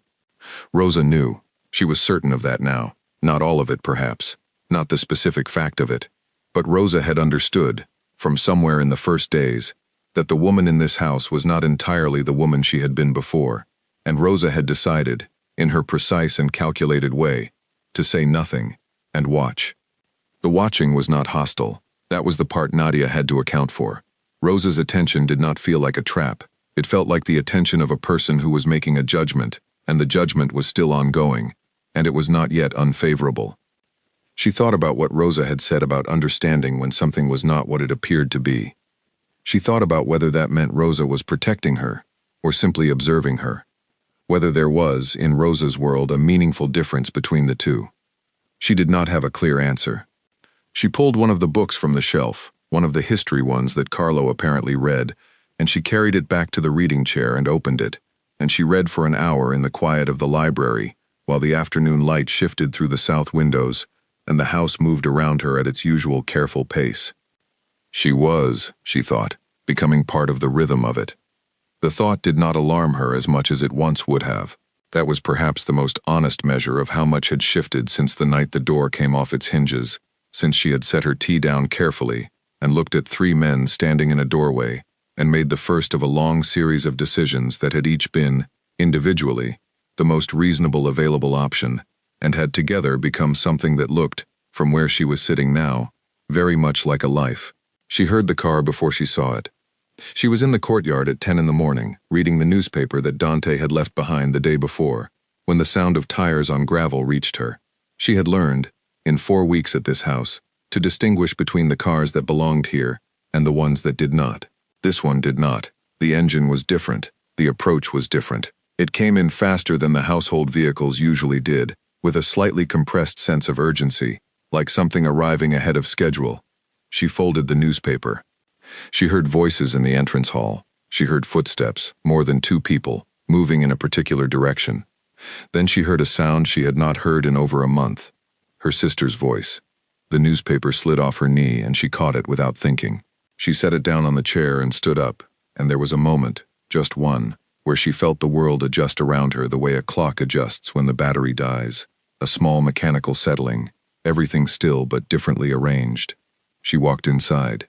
Rosa knew. She was certain of that now. Not all of it, perhaps. Not the specific fact of it. But Rosa had understood, from somewhere in the first days, that the woman in this house was not entirely the woman she had been before, and Rosa had decided, in her precise and calculated way, to say nothing and watch. The watching was not hostile. That was the part Nadia had to account for. Rosa's attention did not feel like a trap. It felt like the attention of a person who was making a judgment, and the judgment was still ongoing, and it was not yet unfavorable. She thought about what Rosa had said about understanding when something was not what it appeared to be. She thought about whether that meant Rosa was protecting her, or simply observing her. Whether there was, in Rosa's world, a meaningful difference between the two. She did not have a clear answer. She pulled one of the books from the shelf, one of the history ones that Carlo apparently read, and she carried it back to the reading chair and opened it, and she read for an hour in the quiet of the library, while the afternoon light shifted through the south windows, and the house moved around her at its usual careful pace. She was, she thought, becoming part of the rhythm of it. The thought did not alarm her as much as it once would have. That was perhaps the most honest measure of how much had shifted since the night the door came off its hinges, since she had set her tea down carefully and looked at three men standing in a doorway and made the first of a long series of decisions that had each been, individually, the most reasonable available option, and had together become something that looked, from where she was sitting now, very much like a life. She heard the car before she saw it. She was in the courtyard at 10 in the morning, reading the newspaper that Dante had left behind the day before, when the sound of tires on gravel reached her. She had learned, in 4 weeks at this house, to distinguish between the cars that belonged here and the ones that did not. This one did not. The engine was different. The approach was different. It came in faster than the household vehicles usually did, with a slightly compressed sense of urgency, like something arriving ahead of schedule. She folded the newspaper. She heard voices in the entrance hall. She heard footsteps, more than 2 people, moving in a particular direction. Then she heard a sound she had not heard in over a month. Her sister's voice. The newspaper slid off her knee and she caught it without thinking. She set it down on the chair and stood up, and there was a moment, just one, where she felt the world adjust around her the way a clock adjusts when the battery dies. A small mechanical settling, everything still but differently arranged. She walked inside.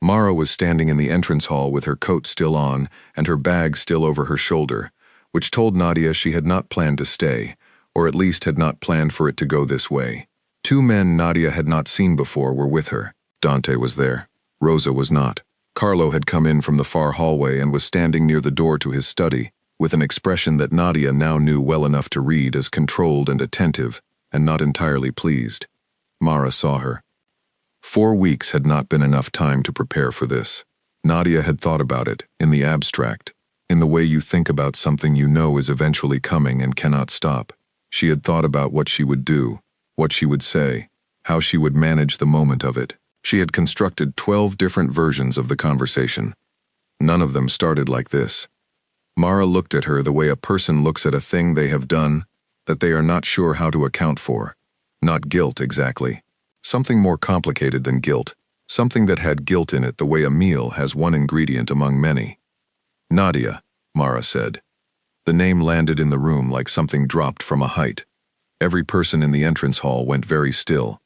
Mara was standing in the entrance hall with her coat still on and her bag still over her shoulder, which told Nadia she had not planned to stay, or at least had not planned for it to go this way. 2 men Nadia had not seen before were with her. Dante was there. Rosa was not. Carlo had come in from the far hallway and was standing near the door to his study, with an expression that Nadia now knew well enough to read as controlled and attentive, and not entirely pleased. Mara saw her. 4 weeks had not been enough time to prepare for this. Nadia had thought about it, in the abstract, in the way you think about something you know is eventually coming and cannot stop. She had thought about what she would do, what she would say, how she would manage the moment of it. She had constructed 12 different versions of the conversation. None of them started like this. Mara looked at her the way a person looks at a thing they have done that they are not sure how to account for. Not guilt, exactly. Something more complicated than guilt. Something that had guilt in it the way a meal has one ingredient among many. Nadia, Mara said. The name landed in the room like something dropped from a height. Every person in the entrance hall went very still.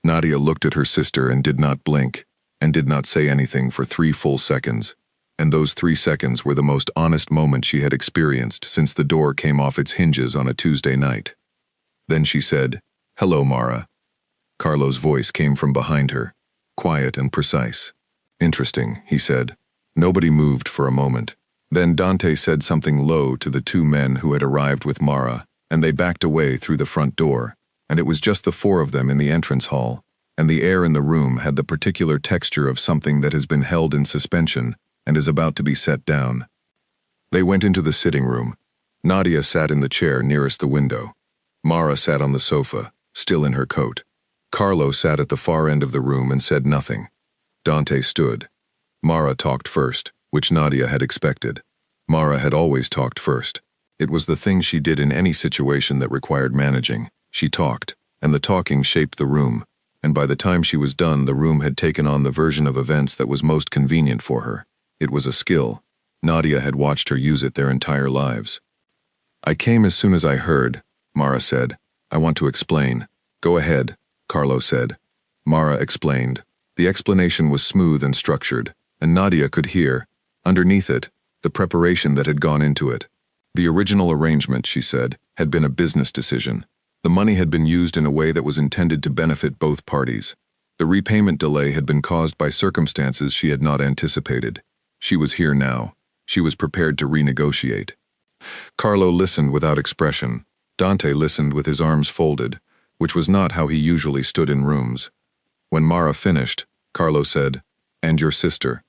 Nadia looked at her sister and did not blink, and did not say anything for 3 full seconds. And those 3 seconds were the most honest moment she had experienced since the door came off its hinges on a Tuesday night. Then she said, "Hello, Mara." Carlo's voice came from behind her, quiet and precise. "Interesting," he said. Nobody moved for a moment. Then Dante said something low to the 2 men who had arrived with Mara, and they backed away through the front door, and it was just the 4 of them in the entrance hall, and the air in the room had the particular texture of something that has been held in suspension and is about to be set down. They went into the sitting room. Nadia sat in the chair nearest the window. Mara sat on the sofa, still in her coat. Carlo sat at the far end of the room and said nothing. Dante stood. Mara talked first, which Nadia had expected. Mara had always talked first. It was the thing she did in any situation that required managing. She talked, and the talking shaped the room, and by the time she was done, the room had taken on the version of events that was most convenient for her. It was a skill. Nadia had watched her use it their entire lives. "I came as soon as I heard," Mara said. "I want to explain." "Go ahead," Carlo said. Mara explained. The explanation was smooth and structured, and Nadia could hear, underneath it, the preparation that had gone into it. The original arrangement, she said, had been a business decision. The money had been used in a way that was intended to benefit both parties. The repayment delay had been caused by circumstances she had not anticipated. She was here now. She was prepared to renegotiate. Carlo listened without expression. Dante listened with his arms folded, which was not how he usually stood in rooms. When Mara finished, Carlo said, "And your sister?"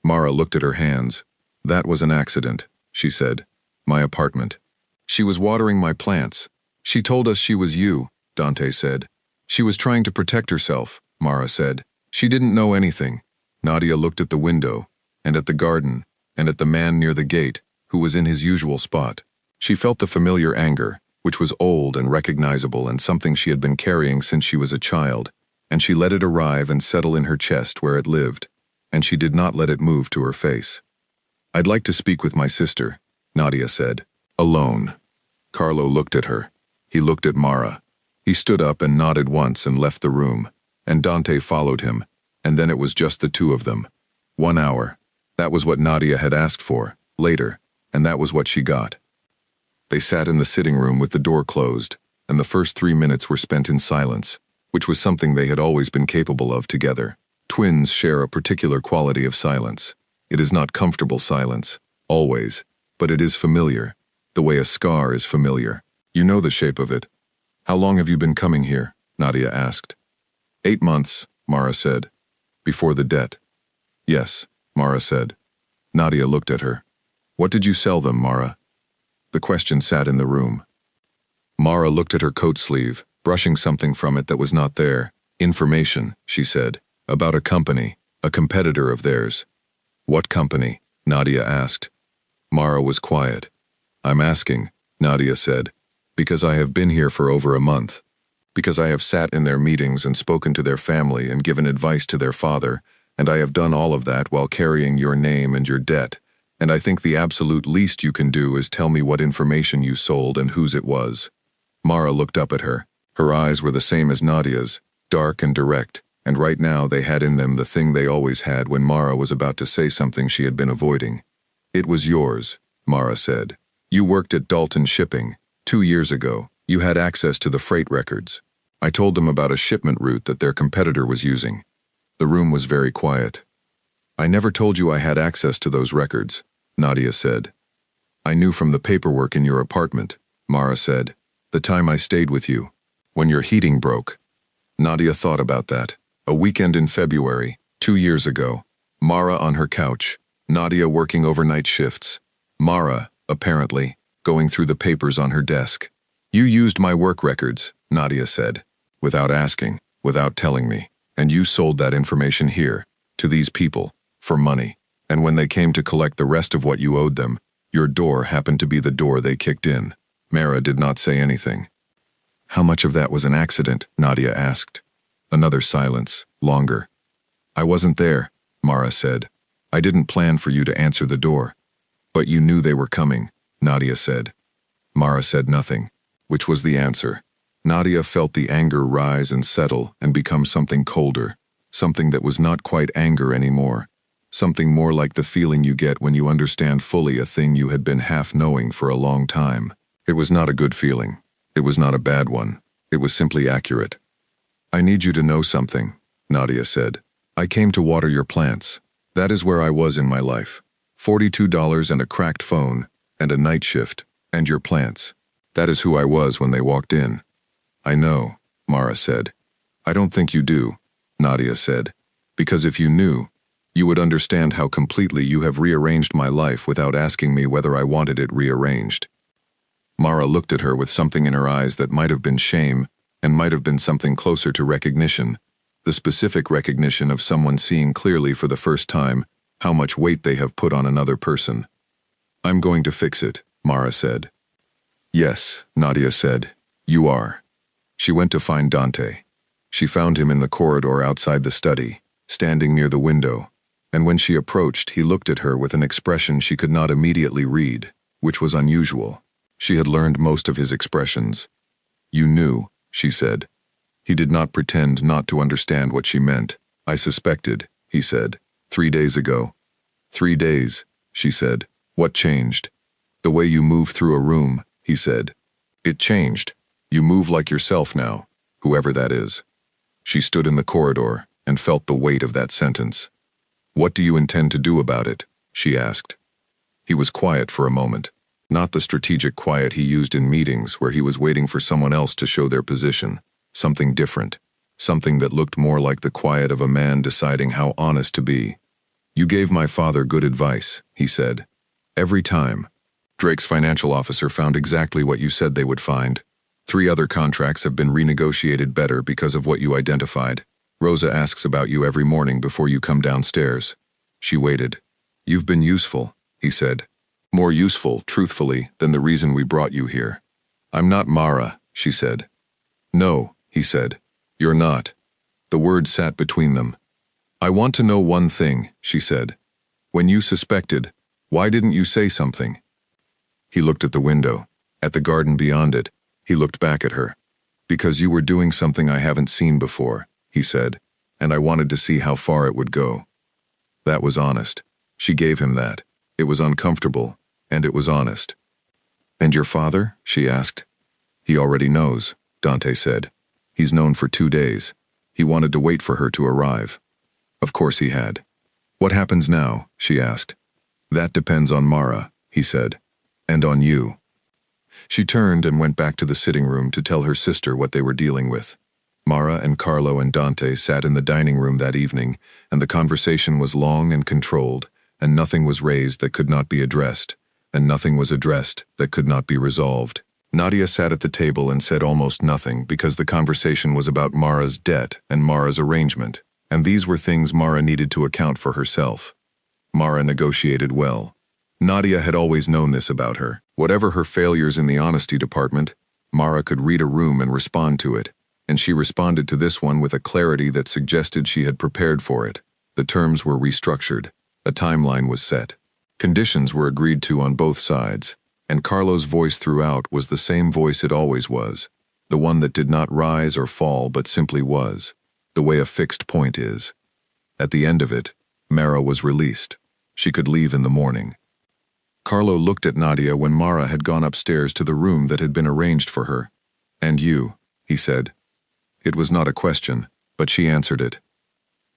Mara looked at her hands. "That was an accident," she said. "My apartment. She was watering my plants. She told us she was you," Dante said. "She was trying to protect herself," Mara said. "She didn't know anything." Nadia looked at the window, and at the garden, and at the man near the gate, who was in his usual spot. She felt the familiar anger, which was old and recognizable and something she had been carrying since she was a child, and she let it arrive and settle in her chest where it lived, and she did not let it move to her face. "I'd like to speak with my sister," Nadia said. "Alone." Carlo looked at her. He looked at Mara. He stood up and nodded once and left the room, and Dante followed him, and then it was just the 2 of them. 1 hour. That was what Nadia had asked for, later, and that was what she got. They sat in the sitting room with the door closed, and the first 3 minutes were spent in silence, which was something they had always been capable of together. Twins share a particular quality of silence. It is not comfortable silence, always, but it is familiar, the way a scar is familiar. You know the shape of it. "How long have you been coming here?" Nadia asked. 8 months, Mara said. "Before the debt?" "Yes," Mara said. Nadia looked at her. "What did you sell them, Mara?" The question sat in the room. Mara looked at her coat sleeve, brushing something from it that was not there. "Information," she said, "about a company, a competitor of theirs." "What company?" Nadia asked. Mara was quiet. "I'm asking," Nadia said, "because I have been here for over a month. Because I have sat in their meetings and spoken to their family and given advice to their father, and I have done all of that while carrying your name and your debt, and I think the absolute least you can do is tell me what information you sold and whose it was." Mara looked up at her. Her eyes were the same as Nadia's, dark and direct, and right now they had in them the thing they always had when Mara was about to say something she had been avoiding. "It was yours," Mara said. "You worked at Dalton Shipping. 2 years ago, you had access to the freight records. I told them about a shipment route that their competitor was using." The room was very quiet. "I never told you I had access to those records," Nadia said. I knew from the paperwork in your apartment, Mara said. The time I stayed with you. When your heating broke. Nadia thought about that. A weekend in February, 2 years ago. Mara on her couch. Nadia working overnight shifts. Mara, apparently, going through the papers on her desk. You used my work records, Nadia said. Without asking, without telling me. And you sold that information here, to these people, for money. And when they came to collect the rest of what you owed them, your door happened to be the door they kicked in. Mara did not say anything. How much of that was an accident? Nadia asked. Another silence, longer. I wasn't there, Mara said. I didn't plan for you to answer the door. But you knew they were coming, Nadia said. Mara said nothing, which was the answer. Nadia felt the anger rise and settle and become something colder, something that was not quite anger anymore, something more like the feeling you get when you understand fully a thing you had been half knowing for a long time. It was not a good feeling. It was not a bad one. It was simply accurate. I need you to know something, Nadia said. I came to water your plants. That is where I was in my life. $42 and a cracked phone, and a night shift, and your plants. That is who I was when they walked in. I know, Mara said. I don't think you do, Nadia said. Because if you knew, you would understand how completely you have rearranged my life without asking me whether I wanted it rearranged. Mara looked at her with something in her eyes that might have been shame and might have been something closer to recognition, the specific recognition of someone seeing clearly for the first time how much weight they have put on another person. I'm going to fix it, Mara said. Yes, Nadia said. You are. She went to find Dante. She found him in the corridor outside the study, standing near the window, and when she approached, he looked at her with an expression she could not immediately read, which was unusual. She had learned most of his expressions. You knew, she said. He did not pretend not to understand what she meant. I suspected, he said. 3 days ago. 3 days, she said. What changed? The way you move through a room, he said. It changed. You move like yourself now, whoever that is. She stood in the corridor and felt the weight of that sentence. What do you intend to do about it? She asked. He was quiet for a moment, not the strategic quiet he used in meetings where he was waiting for someone else to show their position. Something different, something that looked more like the quiet of a man deciding how honest to be. You gave my father good advice, he said. Every time. Drake's financial officer found exactly what you said they would find. 3 other contracts have been renegotiated better because of what you identified. Rosa asks about you every morning before you come downstairs. She waited. You've been useful, he said. More useful, truthfully, than the reason we brought you here. I'm not Mara, she said. No, he said. You're not. The words sat between them. I want to know one thing, she said. When you suspected, why didn't you say something? He looked at the window, at the garden beyond it. He looked back at her. Because you were doing something I haven't seen before, he said, and I wanted to see how far it would go. That was honest. She gave him that. It was uncomfortable, and it was honest. And your father? She asked. He already knows, Dante said. He's known for 2 days. He wanted to wait for her to arrive. Of course he had. What happens now? She asked. That depends on Mara, he said. And on you. She turned and went back to the sitting room to tell her sister what they were dealing with. Mara and Carlo and Dante sat in the dining room that evening, and the conversation was long and controlled, and nothing was raised that could not be addressed, and nothing was addressed that could not be resolved. Nadia sat at the table and said almost nothing because the conversation was about Mara's debt and Mara's arrangement, and these were things Mara needed to account for herself. Mara negotiated well. Nadia had always known this about her. Whatever her failures in the honesty department, Mara could read a room and respond to it, and she responded to this one with a clarity that suggested she had prepared for it. The terms were restructured. A timeline was set. Conditions were agreed to on both sides, and Carlo's voice throughout was the same voice it always was, the one that did not rise or fall but simply was, the way a fixed point is. At the end of it, Mara was released. She could leave in the morning. Carlo looked at Nadia when Mara had gone upstairs to the room that had been arranged for her. And you, he said. It was not a question, but she answered it.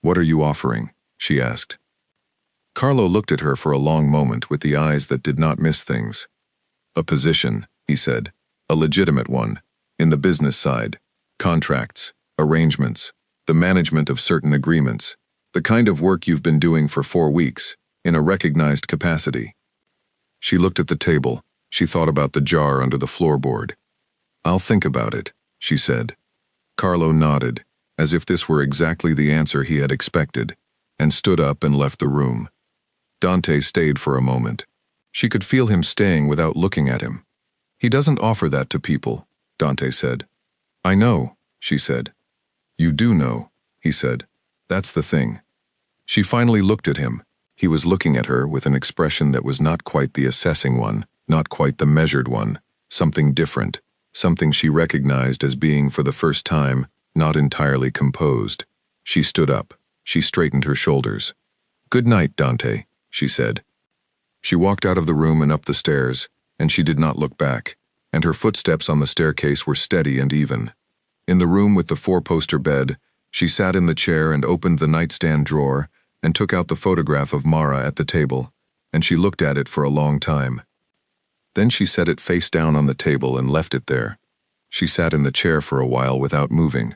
What are you offering? She asked. Carlo looked at her for a long moment with the eyes that did not miss things. A position, he said. A legitimate one. In the business side. Contracts, arrangements, the management of certain agreements. The kind of work you've been doing for 4 weeks, in a recognized capacity. She looked at the table. She thought about the jar under the floorboard. I'll think about it, she said. Carlo nodded, as if this were exactly the answer he had expected, and stood up and left the room. Dante stayed for a moment. She could feel him staying without looking at him. He doesn't offer that to people, Dante said. I know, she said. You do know, he said. That's the thing. She finally looked at him. He was looking at her with an expression that was not quite the assessing one, not quite the measured one, something different, something she recognized as being for the first time not entirely composed. She stood up. She straightened her shoulders. Good night, Dante, she said. She walked out of the room and up the stairs, and she did not look back, and her footsteps on the staircase were steady and even. In the room with the 4-poster bed, she sat in the chair and opened the nightstand drawer and took out the photograph of Mara at the table, and she looked at it for a long time. Then she set it face down on the table and left it there. She sat in the chair for a while without moving.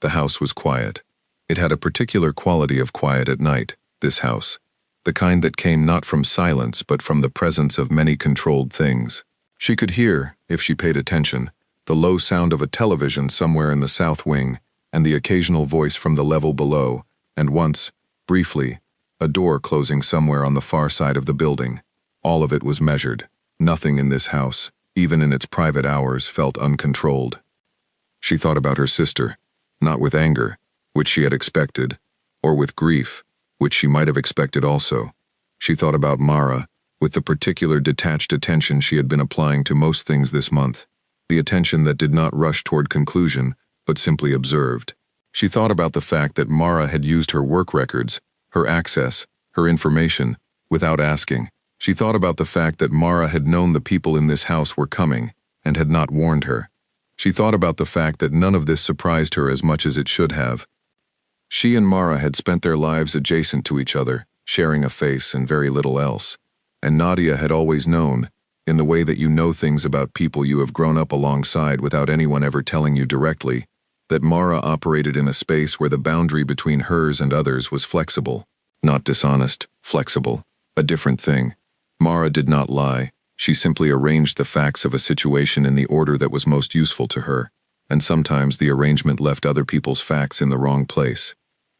The house was quiet. It had a particular quality of quiet at night, this house, the kind that came not from silence but from the presence of many controlled things. She could hear, if she paid attention, the low sound of a television somewhere in the south wing, and the occasional voice from the level below, and once, briefly, a door closing somewhere on the far side of the building. All of it was measured. Nothing in this house, even in its private hours, felt uncontrolled. She thought about her sister, not with anger, which she had expected, or with grief, which she might have expected also. She thought about Mara, with the particular detached attention she had been applying to most things this month, the attention that did not rush toward conclusion, but simply observed. She thought about the fact that Mara had used her work records, her access, her information, without asking. She thought about the fact that Mara had known the people in this house were coming, and had not warned her. She thought about the fact that none of this surprised her as much as it should have. She and Mara had spent their lives adjacent to each other, sharing a face and very little else. And Nadia had always known, in the way that you know things about people you have grown up alongside without anyone ever telling you directly, that Mara operated in a space where the boundary between hers and others was flexible. Not dishonest, flexible, a different thing. Mara did not lie. She simply arranged the facts of a situation in the order that was most useful to her, and sometimes the arrangement left other people's facts in the wrong place.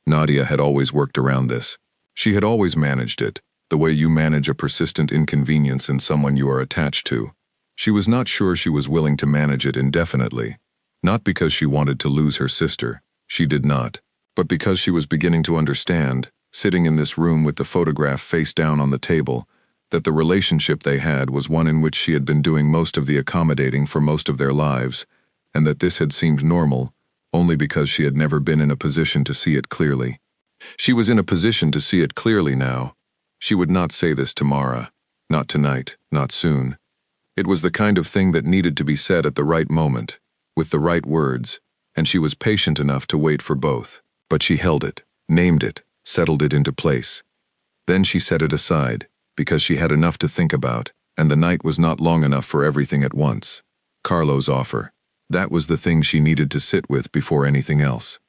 Nadia had always worked around this. She had always managed it, the way you manage a persistent inconvenience in someone you are attached to. She was not sure she was willing to manage it indefinitely. Not because she wanted to lose her sister, she did not, but because she was beginning to understand, sitting in this room with the photograph face down on the table, that the relationship they had was one in which she had been doing most of the accommodating for most of their lives, and that this had seemed normal, only because she had never been in a position to see it clearly. She was in a position to see it clearly now. She would not say this to Mara. Not tonight, not soon. It was the kind of thing that needed to be said at the right moment, with the right words, and she was patient enough to wait for both. But she held it, named it, settled it into place. Then she set it aside, because she had enough to think about, and the night was not long enough for everything at once. Carlo's offer. That was the thing she needed to sit with before anything else.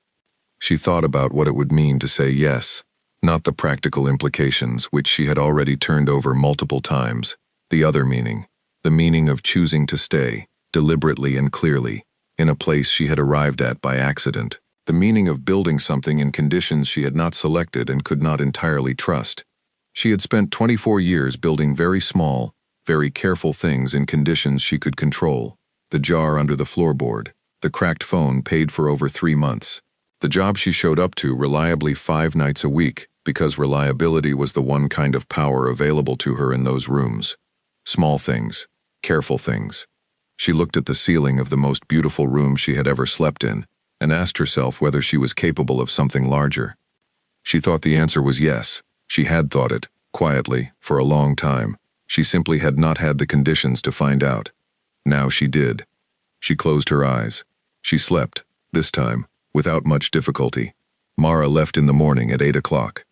She thought about what it would mean to say yes, not the practical implications which she had already turned over multiple times, the other meaning, the meaning of choosing to stay, deliberately and clearly, in a place she had arrived at by accident, the meaning of building something in conditions she had not selected and could not entirely trust. She had spent 24 years building very small, very careful things in conditions she could control. The jar under the floorboard, the cracked phone paid for over 3 months. The job she showed up to reliably 5 nights a week, because reliability was the one kind of power available to her in those rooms. Small things, careful things. She looked at the ceiling of the most beautiful room she had ever slept in, and asked herself whether she was capable of something larger. She thought the answer was yes. She had thought it, quietly, for a long time. She simply had not had the conditions to find out. Now she did. She closed her eyes. She slept, this time, without much difficulty. Mara left in the morning at 8 o'clock.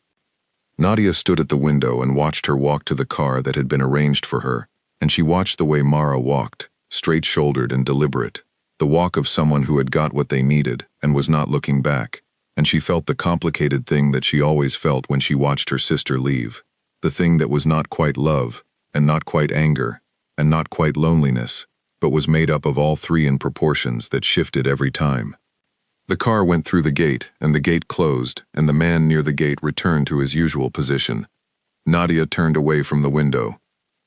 Nadia stood at the window and watched her walk to the car that had been arranged for her, and she watched the way Mara walked, straight-shouldered and deliberate, the walk of someone who had got what they needed and was not looking back, and she felt the complicated thing that she always felt when she watched her sister leave, the thing that was not quite love, and not quite anger, and not quite loneliness, but was made up of all three in proportions that shifted every time. The car went through the gate, and the gate closed, and the man near the gate returned to his usual position. Nadia turned away from the window.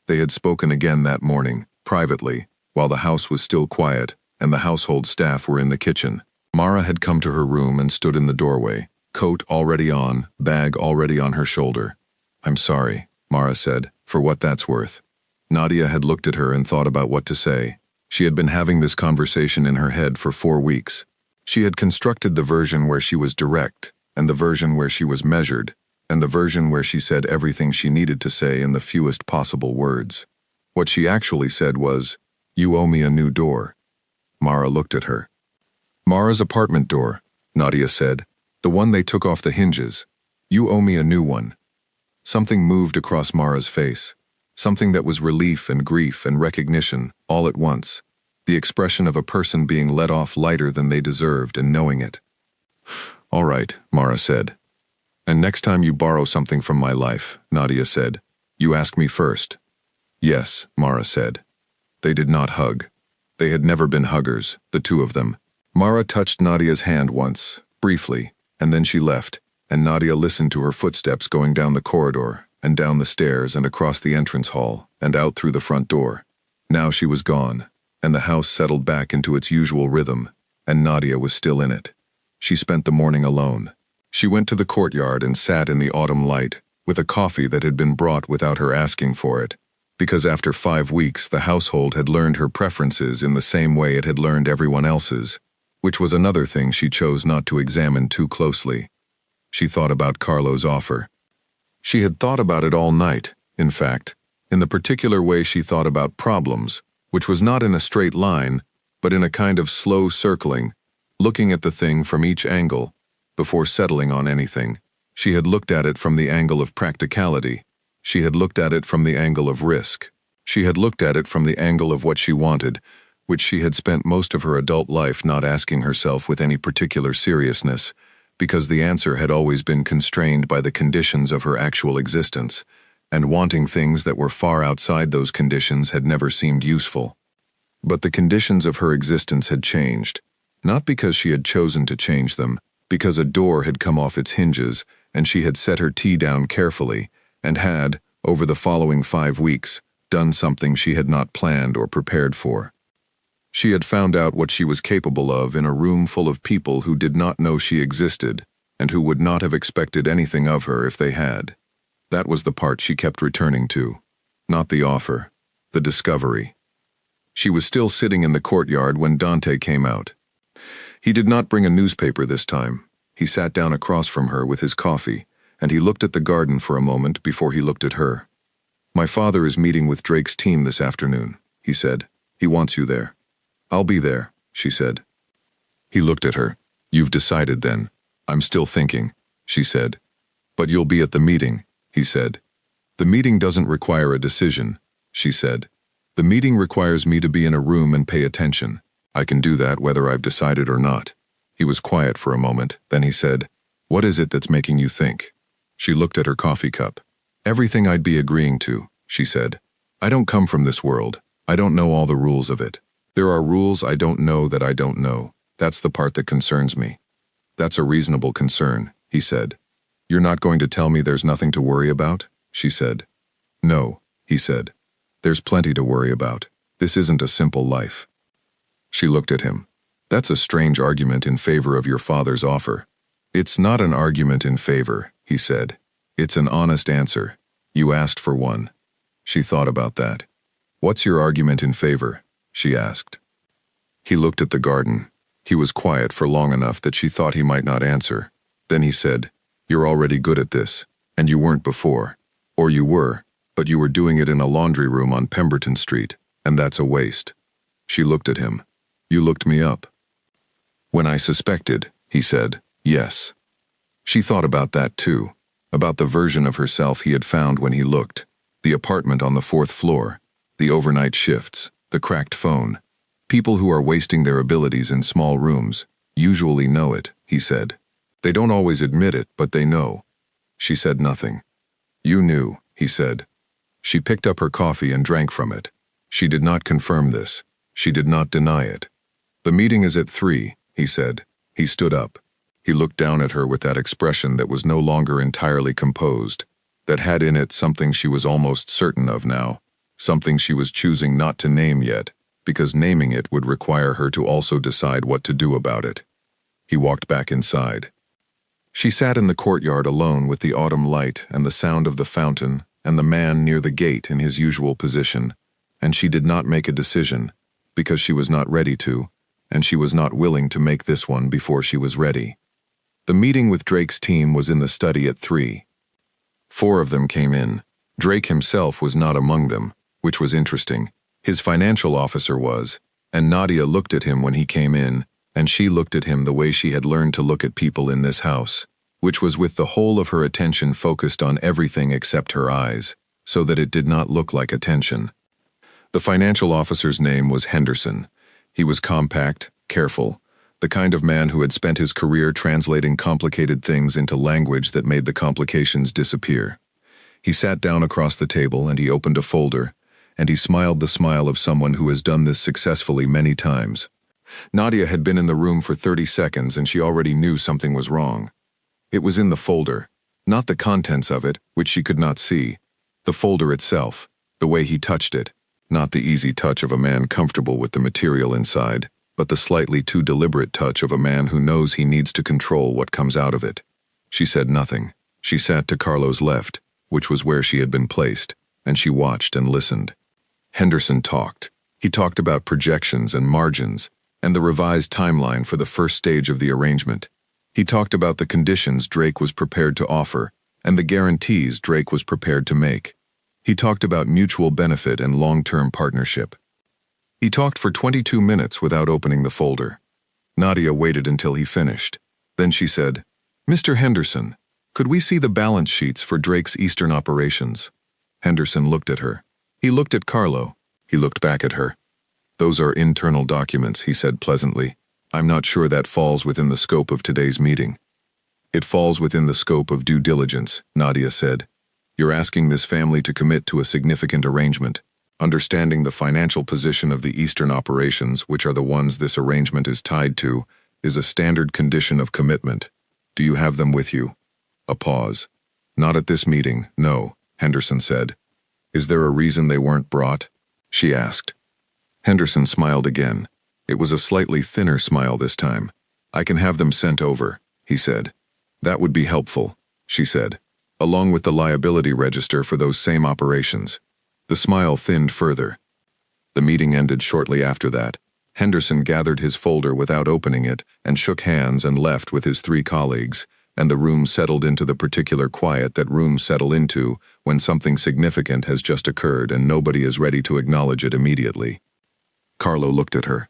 They had spoken again that morning, privately, while the house was still quiet, and the household staff were in the kitchen. Mara had come to her room and stood in the doorway, coat already on, bag already on her shoulder. "I'm sorry," Mara said, "for what that's worth." Nadia had looked at her and thought about what to say. She had been having this conversation in her head for 4 weeks. She had constructed the version where she was direct, and the version where she was measured, and the version where she said everything she needed to say in the fewest possible words. What she actually said was, "You owe me a new door." Mara looked at her. "Mara's apartment door," Nadia said, "the one they took off the hinges. You owe me a new one." Something moved across Mara's face, something that was relief and grief and recognition all at once, the expression of a person being let off lighter than they deserved and knowing it. "All right," Mara said. "And next time you borrow something from my life," Nadia said, "you ask me first." "Yes," Mara said. They did not hug. They had never been huggers, the two of them. Mara touched Nadia's hand once, briefly, and then she left, and Nadia listened to her footsteps going down the corridor, and down the stairs and across the entrance hall, and out through the front door. Now she was gone, and the house settled back into its usual rhythm, and Nadia was still in it. She spent the morning alone. She went to the courtyard and sat in the autumn light, with a coffee that had been brought without her asking for it, because after 5 weeks the household had learned her preferences in the same way it had learned everyone else's, which was another thing she chose not to examine too closely. She thought about Carlo's offer. She had thought about it all night, in fact, in the particular way she thought about problems, which was not in a straight line, but in a kind of slow circling, looking at the thing from each angle, before settling on anything. She had looked at it from the angle of practicality. She had looked at it from the angle of risk. She had looked at it from the angle of what she wanted, which she had spent most of her adult life not asking herself with any particular seriousness, because the answer had always been constrained by the conditions of her actual existence, and wanting things that were far outside those conditions had never seemed useful. But the conditions of her existence had changed, not because she had chosen to change them, because a door had come off its hinges, and she had set her tea down carefully, and had, over the following 5 weeks, done something she had not planned or prepared for. She had found out what she was capable of in a room full of people who did not know she existed, and who would not have expected anything of her if they had. That was the part she kept returning to, not the offer, the discovery. She was still sitting in the courtyard when Dante came out. He did not bring a newspaper this time. He sat down across from her with his coffee, and he looked at the garden for a moment before he looked at her. "My father is meeting with Drake's team this afternoon," he said. "He wants you there." "I'll be there," she said. He looked at her. "You've decided then." "I'm still thinking," she said. "But you'll be at the meeting," he said. "The meeting doesn't require a decision," she said. "The meeting requires me to be in a room and pay attention. I can do that whether I've decided or not." He was quiet for a moment, then he said, "What is it that's making you think?" She looked at her coffee cup. "Everything I'd be agreeing to," she said. "I don't come from this world. I don't know all the rules of it. There are rules I don't know that I don't know. That's the part that concerns me." "That's a reasonable concern," he said. "You're not going to tell me there's nothing to worry about?" she said. "No," he said. "There's plenty to worry about. This isn't a simple life." She looked at him. "That's a strange argument in favor of your father's offer." "It's not an argument in favor," he said. "It's an honest answer. You asked for one." She thought about that. "What's your argument in favor?" she asked. He looked at the garden. He was quiet for long enough that she thought he might not answer. Then he said, "You're already good at this, and you weren't before. Or you were, but you were doing it in a laundry room on Pemberton Street, and that's a waste." She looked at him. "You looked me up." "When I suspected," he said, "yes." She thought about that too, about the version of herself he had found when he looked, the apartment on the 4th floor, The overnight shifts, the cracked phone. People who are wasting their abilities in small rooms usually know it, he said. They don't always admit it, but they know. She said nothing. You knew, he said. She picked up her coffee and drank from it. She did not confirm this. She did not deny it. The meeting is at 3, he said. He stood up. He looked down at her with that expression that was no longer entirely composed, that had in it something she was almost certain of now, something she was choosing not to name yet, because naming it would require her to also decide what to do about it. He walked back inside. She sat in the courtyard alone with the autumn light and the sound of the fountain and the man near the gate in his usual position, and she did not make a decision, because she was not ready to, and she was not willing to make this one before she was ready. The meeting with Drake's team was in the study at 3. 4 of them came in. Drake himself was not among them, which was interesting. His financial officer was, and Nadia looked at him when he came in, and she looked at him the way she had learned to look at people in this house, which was with the whole of her attention focused on everything except her eyes, so that it did not look like attention. The financial officer's name was Henderson. He was compact, careful, the kind of man who had spent his career translating complicated things into language that made the complications disappear. He sat down across the table and he opened a folder, and he smiled the smile of someone who has done this successfully many times. Nadia had been in the room for 30 seconds and she already knew something was wrong. It was in the folder, not the contents of it, which she could not see. The folder itself, the way he touched it, not the easy touch of a man comfortable with the material inside, but the slightly too deliberate touch of a man who knows he needs to control what comes out of it. She said nothing. She sat to Carlo's left, which was where she had been placed, and she watched and listened. Henderson talked. He talked about projections and margins, and the revised timeline for the first stage of the arrangement. He talked about the conditions Drake was prepared to offer, and the guarantees Drake was prepared to make. He talked about mutual benefit and long-term partnership. He talked for 22 minutes without opening the folder. Nadia waited until he finished. Then she said, "Mr. Henderson, could we see the balance sheets for Drake's Eastern operations?" Henderson looked at her. He looked at Carlo. He looked back at her. "Those are internal documents," he said pleasantly. "I'm not sure that falls within the scope of today's meeting." "It falls within the scope of due diligence," Nadia said. "You're asking this family to commit to a significant arrangement. Understanding the financial position of the Eastern operations, which are the ones this arrangement is tied to, is a standard condition of commitment. Do you have them with you?" A pause. "Not at this meeting, no," Henderson said. "Is there a reason they weren't brought?" she asked. Henderson smiled again. It was a slightly thinner smile this time. "I can have them sent over," he said. "That would be helpful," she said, "along with the liability register for those same operations." The smile thinned further. The meeting ended shortly after that. Henderson gathered his folder without opening it and shook hands and left with his 3 colleagues, and the room settled into the particular quiet that rooms settle into when something significant has just occurred and nobody is ready to acknowledge it immediately. Carlo looked at her.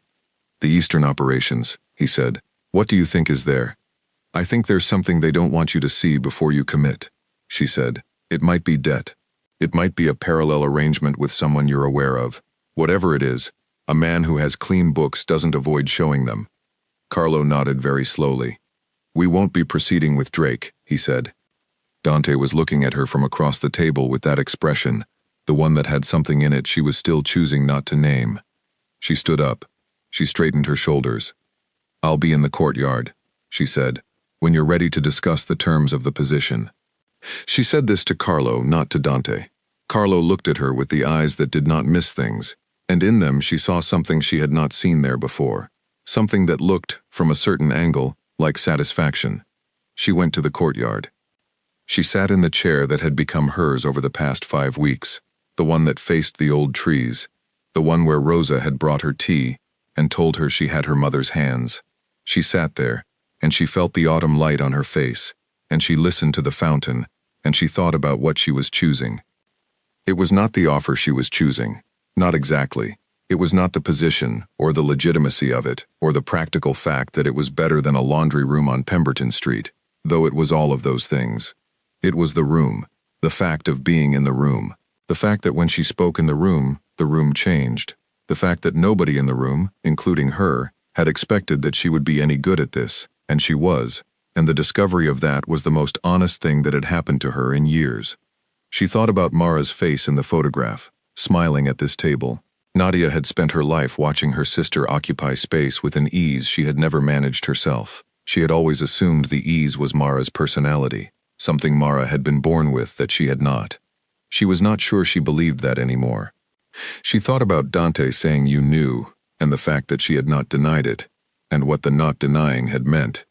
"The Eastern operations," he said. "What do you think is there?" "I think there's something they don't want you to see before you commit," she said. "It might be debt. It might be a parallel arrangement with someone you're aware of. Whatever it is, a man who has clean books doesn't avoid showing them." Carlo nodded very slowly. "We won't be proceeding with Drake," he said. Dante was looking at her from across the table with that expression, the one that had something in it she was still choosing not to name. She stood up. She straightened her shoulders. "I'll be in the courtyard," she said, "when you're ready to discuss the terms of the position." She said this to Carlo, not to Dante. Carlo looked at her with the eyes that did not miss things, and in them she saw something she had not seen there before, something that looked, from a certain angle, like satisfaction. She went to the courtyard. She sat in the chair that had become hers over the past 5 weeks, the one that faced the old trees, the one where Rosa had brought her tea and told her she had her mother's hands. She sat there, and she felt the autumn light on her face, and she listened to the fountain, and she thought about what she was choosing. It was not the offer she was choosing. Not exactly. It was not the position, or the legitimacy of it, or the practical fact that it was better than a laundry room on Pemberton Street, though it was all of those things. It was the room, the fact of being in the room. The fact that when she spoke in the room changed. The fact that nobody in the room, including her, had expected that she would be any good at this, and she was, and the discovery of that was the most honest thing that had happened to her in years. She thought about Mara's face in the photograph, smiling at this table. Nadia had spent her life watching her sister occupy space with an ease she had never managed herself. She had always assumed the ease was Mara's personality, something Mara had been born with that she had not. She was not sure she believed that anymore. She thought about Dante saying you knew, and the fact that she had not denied it, and what the not denying had meant.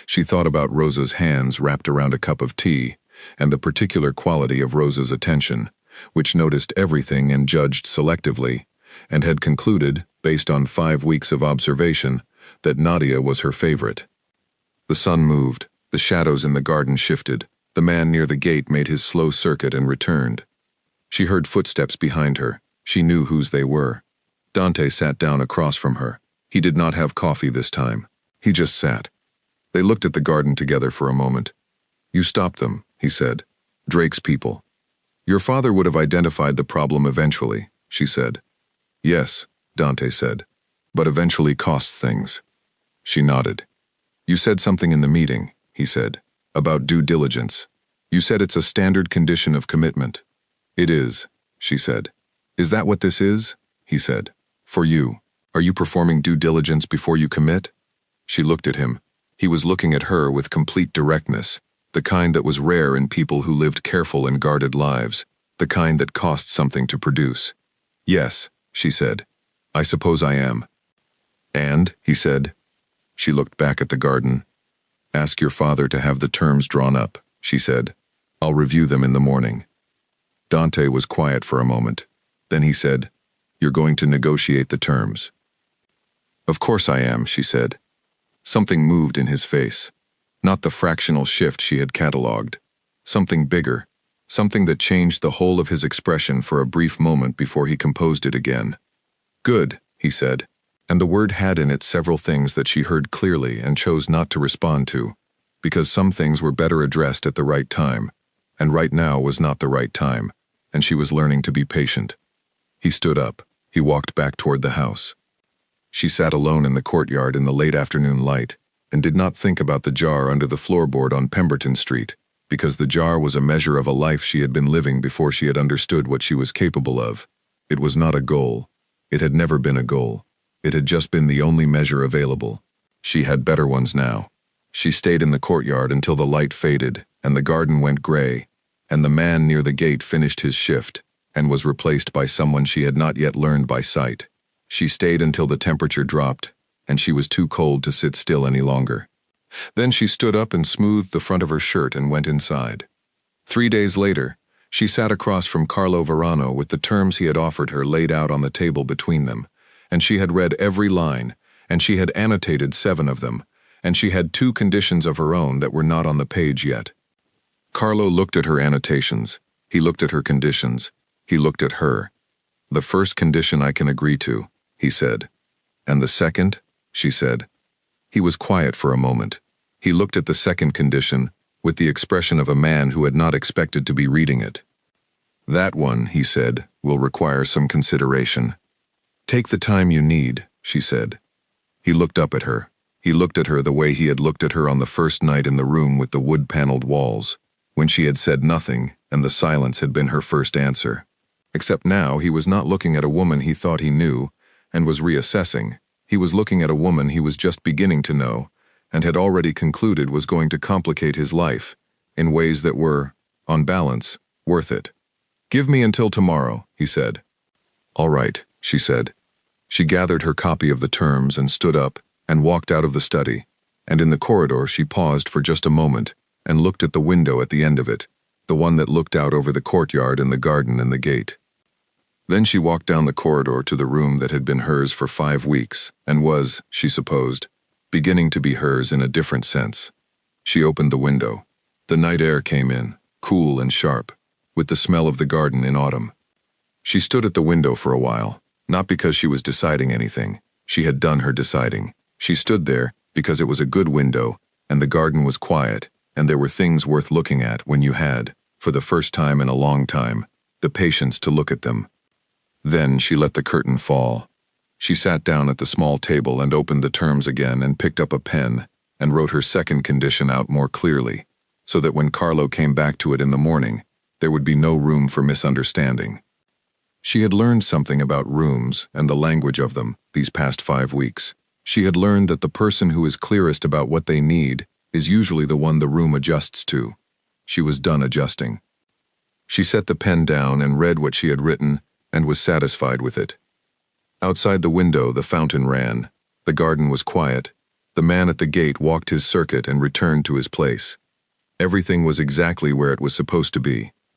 She thought about Rosa's hands wrapped around a cup of tea, and the particular quality of Rosa's attention, which noticed everything and judged selectively, and had concluded, based on 5 weeks of observation, that Nadia was her favorite. The sun moved, the shadows in the garden shifted, the man near the gate made his slow circuit and returned. She heard footsteps behind her. She knew whose they were. Dante sat down across from her. He did not have coffee this time. He just sat. They looked at the garden together for a moment. You stopped them, he said. Drake's people. Your father would have identified the problem eventually, she said. Yes, Dante said, but eventually costs things. She nodded. You said something in the meeting, he said, about due diligence. You said it's a standard condition of commitment. It is, she said. Is that what this is? He said. For you, are you performing due diligence before you commit? She looked at him. He was looking at her with complete directness, the kind that was rare in people who lived careful and guarded lives, the kind that cost something to produce. Yes, she said. I suppose I am. And, he said. She looked back at the garden. Ask your father to have the terms drawn up, she said. I'll review them in the morning. Dante was quiet for a moment. Then he said, You're going to negotiate the terms. Of course I am, she said. Something moved in his face. Not the fractional shift she had catalogued. Something bigger. Something that changed the whole of his expression for a brief moment before he composed it again. Good, he said. And the word had in it several things that she heard clearly and chose not to respond to, because some things were better addressed at the right time, and right now was not the right time, and she was learning to be patient. He stood up. He walked back toward the house. She sat alone in the courtyard in the late afternoon light, and did not think about the jar under the floorboard on Pemberton Street, because the jar was a measure of a life she had been living before she had understood what she was capable of. It was not a goal. It had never been a goal. It had just been the only measure available. She had better ones now. She stayed in the courtyard until the light faded, and the garden went gray, and the man near the gate finished his shift, and was replaced by someone she had not yet learned by sight. She stayed until the temperature dropped, and she was too cold to sit still any longer. Then she stood up and smoothed the front of her shirt and went inside. 3 days later, she sat across from Carlo Verano with the terms he had offered her laid out on the table between them, and she had read every line, and she had annotated 7 of them, and she had 2 conditions of her own that were not on the page yet. Carlo looked at her annotations. He looked at her conditions. He looked at her. The first condition I can agree to, he said. And the second, she said. He was quiet for a moment. He looked at the second condition with the expression of a man who had not expected to be reading it. That one, he said, will require some consideration. Take the time you need, she said. He looked up at her. He looked at her the way he had looked at her on the first night in the room with the wood-paneled walls, when she had said nothing and the silence had been her first answer. Except now he was not looking at a woman he thought he knew and was reassessing. He was looking at a woman he was just beginning to know and had already concluded was going to complicate his life in ways that were, on balance, worth it. Give me until tomorrow, he said. All right, she said. She gathered her copy of the terms and stood up and walked out of the study, and in the corridor she paused for just a moment and looked at the window at the end of it, the one that looked out over the courtyard and the garden and the gate. Then she walked down the corridor to the room that had been hers for 5 weeks and was, she supposed, beginning to be hers in a different sense. She opened the window. The night air came in, cool and sharp, with the smell of the garden in autumn. She stood at the window for a while, not because she was deciding anything. She had done her deciding. She stood there because it was a good window, and the garden was quiet, and there were things worth looking at when you had, for the first time in a long time, the patience to look at them. Then she let the curtain fall. She sat down at the small table and opened the terms again and picked up a pen and wrote her second condition out more clearly, so that when Carlo came back to it in the morning, there would be no room for misunderstanding. She had learned something about rooms and the language of them these past 5 weeks. She had learned that the person who is clearest about what they need is usually the one the room adjusts to. She was done adjusting. She set the pen down and read what she had written and was satisfied with it. Outside the window, the fountain ran. The garden was quiet. The man at the gate walked his circuit and returned to his place. Everything was exactly where it was supposed to be.